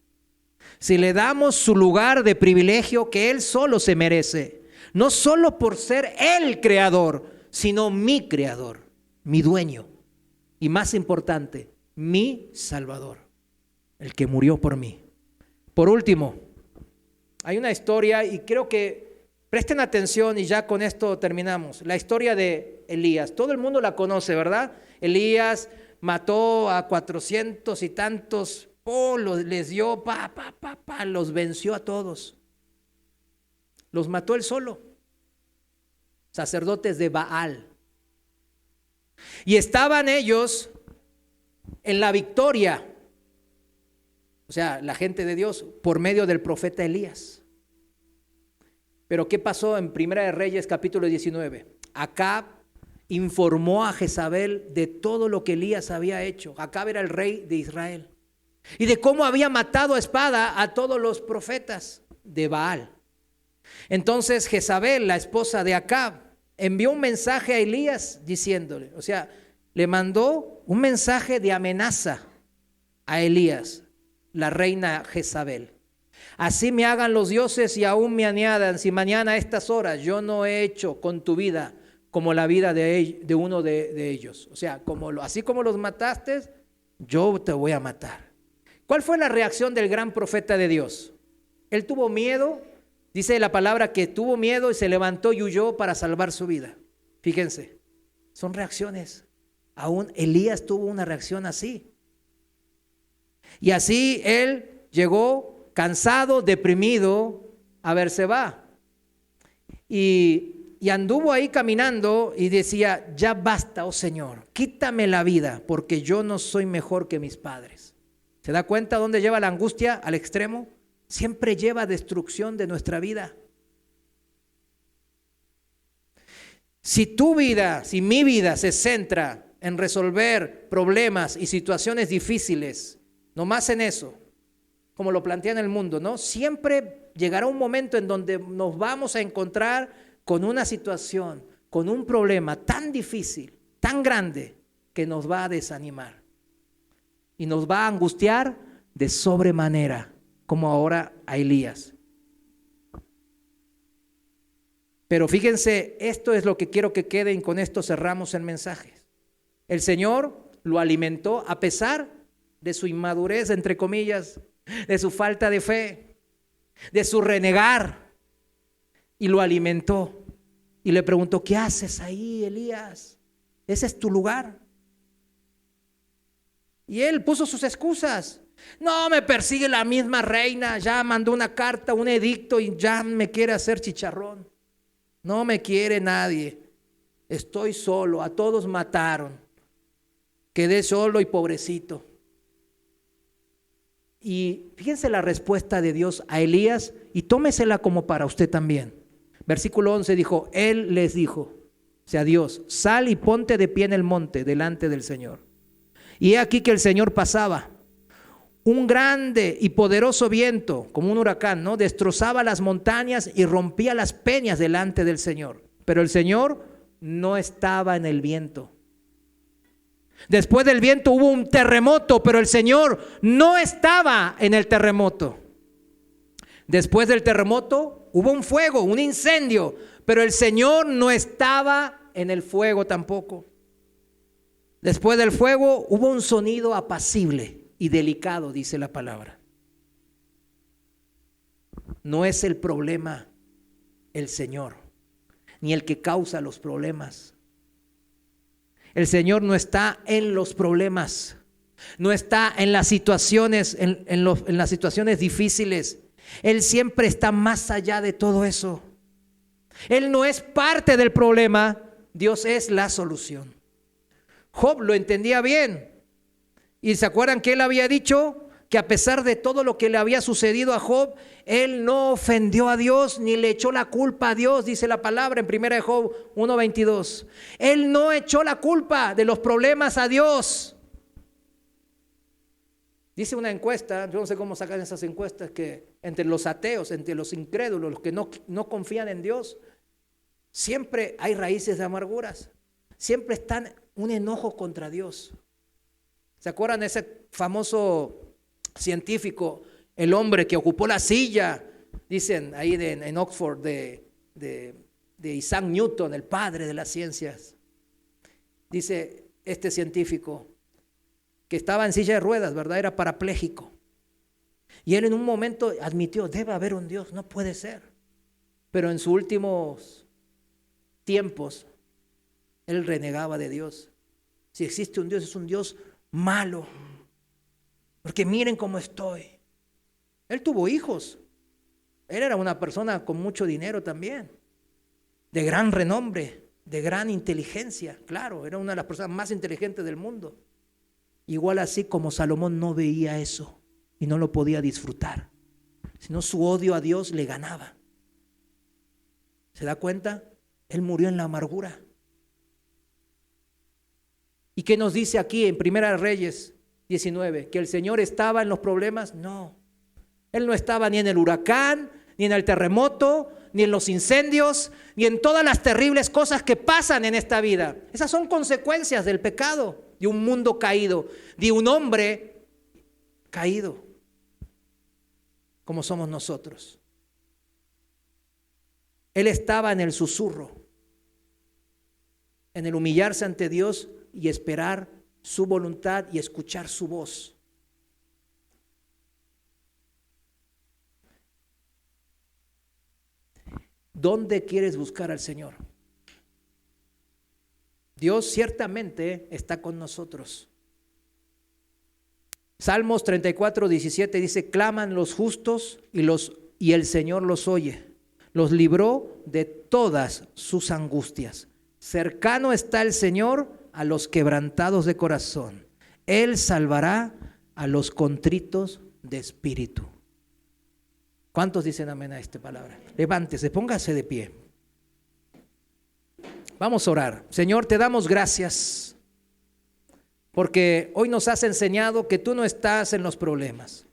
Si le damos su lugar de privilegio que Él solo se merece, no solo por ser el creador, sino mi creador, mi dueño y más importante, mi Salvador, el que murió por mí. Por último, hay una historia y creo que presten atención y ya con esto terminamos. La historia de Elías. Todo el mundo la conoce, ¿verdad? Elías mató a 400 y tantos, les dio, los venció a todos. Los mató él solo. Sacerdotes de Baal. Y estaban ellos en la victoria, o sea, la gente de Dios, por medio del profeta Elías. Pero ¿qué pasó en Primera de Reyes capítulo 19? Acab informó a Jezabel de todo lo que Elías había hecho. Acab era el rey de Israel. Y de cómo había matado a espada a todos los profetas de Baal. Entonces Jezabel, la esposa de Acab, envió un mensaje a Elías diciéndole, o sea, le mandó un mensaje de amenaza a Elías, la reina Jezabel. Así me hagan los dioses y aún me añadan, si mañana a estas horas yo no he hecho con tu vida como la vida de uno de ellos. O sea, así como los mataste, yo te voy a matar. ¿Cuál fue la reacción del gran profeta de Dios? Él tuvo miedo, dice la palabra que tuvo miedo y se levantó y huyó para salvar su vida. Fíjense, son reacciones. Aún Elías tuvo una reacción así. Y así él llegó cansado, deprimido, a Berseba. Y anduvo ahí caminando y decía: ya basta, oh Señor, quítame la vida, porque yo no soy mejor que mis padres. ¿Se da cuenta dónde lleva la angustia al extremo? Siempre lleva destrucción de nuestra vida. Si tu vida, si mi vida se centra en resolver problemas y situaciones difíciles, nomás en eso, como lo plantea en el mundo, ¿no? Siempre llegará un momento en donde nos vamos a encontrar con una situación, con un problema tan difícil, tan grande, que nos va a desanimar y nos va a angustiar de sobremanera, como ahora a Elías. Pero fíjense, esto es lo que quiero que queden y con esto cerramos el mensaje. El Señor lo alimentó a pesar de su inmadurez, entre comillas, de su falta de fe, de su renegar, y lo alimentó y le preguntó: ¿qué haces ahí, Elías? ¿Ese es tu lugar? Y él puso sus excusas. No, me persigue la misma reina, ya mandó una carta, un edicto y ya me quiere hacer chicharrón. No me quiere nadie. Estoy solo, a todos mataron. Quedé solo y pobrecito. Y fíjense la respuesta de Dios a Elías y tómesela como para usted también. Versículo 11 dijo, Él les dijo, o sea Dios, sal y ponte de pie en el monte delante del Señor. Y he aquí que el Señor pasaba. Un grande y poderoso viento, como un huracán, ¿no? Destrozaba las montañas y rompía las peñas delante del Señor. Pero el Señor no estaba en el viento. Después del viento hubo un terremoto, pero el Señor no estaba en el terremoto. Después del terremoto hubo un fuego, un incendio, pero el Señor no estaba en el fuego tampoco. Después del fuego hubo un sonido apacible y delicado, dice la palabra. No es el problema el Señor, ni el que causa los problemas. El Señor no está en los problemas, no está en las situaciones, en las situaciones difíciles. Él siempre está más allá de todo eso. Él no es parte del problema, Dios es la solución. Job lo entendía bien. Y se acuerdan que él había dicho que a pesar de todo lo que le había sucedido a Job, él no ofendió a Dios ni le echó la culpa a Dios, dice la palabra en 1 Job 1:22. Él no echó la culpa de los problemas a Dios. Dice una encuesta, yo no sé cómo sacan esas encuestas, que entre los ateos, entre los incrédulos, los que no confían en Dios, siempre hay raíces de amarguras, siempre están un enojo contra Dios. ¿Se acuerdan de ese famoso científico, el hombre que ocupó la silla, dicen ahí en Oxford, de Isaac Newton, el padre de las ciencias? Dice este científico que estaba en silla de ruedas, ¿verdad? Era parapléjico. Y él en un momento admitió, debe haber un Dios, no puede ser. Pero en sus últimos tiempos, él renegaba de Dios. Si existe un Dios, es un Dios malo, porque miren cómo estoy. Él tuvo hijos. Él era una persona con mucho dinero también, de gran renombre, de gran inteligencia. Claro, era una de las personas más inteligentes del mundo. Igual así como Salomón no veía eso y no lo podía disfrutar, sino su odio a Dios le ganaba. ¿Se da cuenta? Él murió en la amargura. ¿Y qué nos dice aquí en 1 Reyes 19? ¿Que el Señor estaba en los problemas? No. Él no estaba ni en el huracán, ni en el terremoto, ni en los incendios, ni en todas las terribles cosas que pasan en esta vida. Esas son consecuencias del pecado, de un mundo caído, de un hombre caído, como somos nosotros. Él estaba en el susurro, en el humillarse ante Dios y esperar su voluntad y escuchar su voz. ¿Dónde quieres buscar al Señor? Dios ciertamente está con nosotros. Salmos 34:17 dice, claman los justos y el Señor los oye. Los libró de todas sus angustias. Cercano está el Señor a los quebrantados de corazón. Él salvará a los contritos de espíritu. ¿Cuántos dicen amén a esta palabra? Levántese, póngase de pie. Vamos a orar. Señor, te damos gracias porque hoy nos has enseñado que tú no estás en los problemas.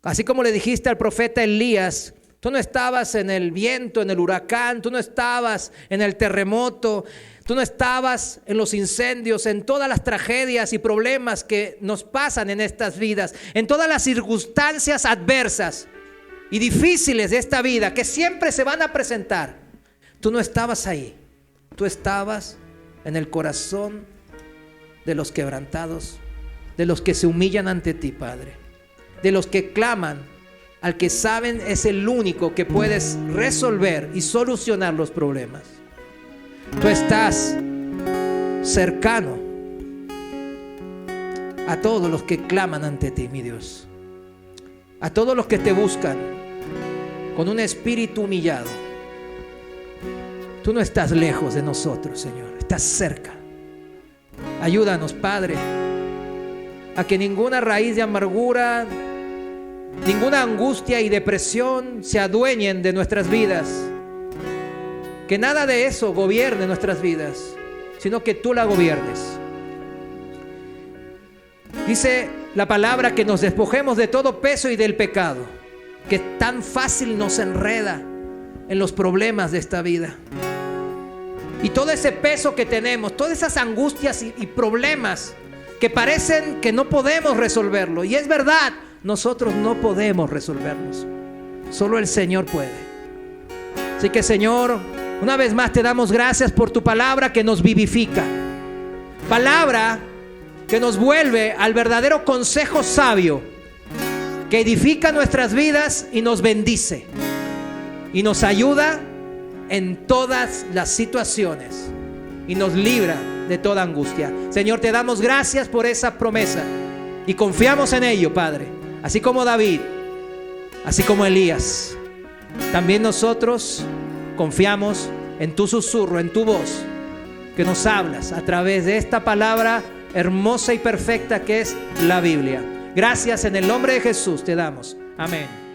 Así como le dijiste al profeta Elías, tú no estabas en el viento, en el huracán, tú no estabas en el terremoto, tú no estabas en los incendios, en todas las tragedias y problemas que nos pasan en estas vidas, en todas las circunstancias adversas y difíciles de esta vida que siempre se van a presentar. Tú no estabas ahí, tú estabas en el corazón de los quebrantados, de los que se humillan ante ti, Padre, de los que claman al que saben es el único que puedes resolver y solucionar los problemas. Tú estás cercano a todos los que claman ante ti, mi Dios. A todos los que te buscan con un espíritu humillado. Tú no estás lejos de nosotros, Señor. Estás cerca. Ayúdanos, Padre, a que ninguna raíz de amargura, ninguna angustia y depresión se adueñen de nuestras vidas. Que nada de eso gobierne nuestras vidas, sino que tú la gobiernes. Dice la palabra que nos despojemos de todo peso y del pecado, que tan fácil nos enreda en los problemas de esta vida. Y todo ese peso que tenemos, todas esas angustias y problemas que parecen que no podemos resolverlo. Y es verdad, nosotros no podemos resolverlos. Solo el Señor puede. Así que, Señor, una vez más te damos gracias por tu palabra que nos vivifica. Palabra que nos vuelve al verdadero consejo sabio, que edifica nuestras vidas y nos bendice. Y nos ayuda en todas las situaciones y nos libra de toda angustia. Señor, te damos gracias por esa promesa y confiamos en ello, Padre. Así como David, así como Elías, también nosotros confiamos en tu susurro, en tu voz, que nos hablas a través de esta palabra hermosa y perfecta que es la Biblia. Gracias, en el nombre de Jesús te damos. Amén.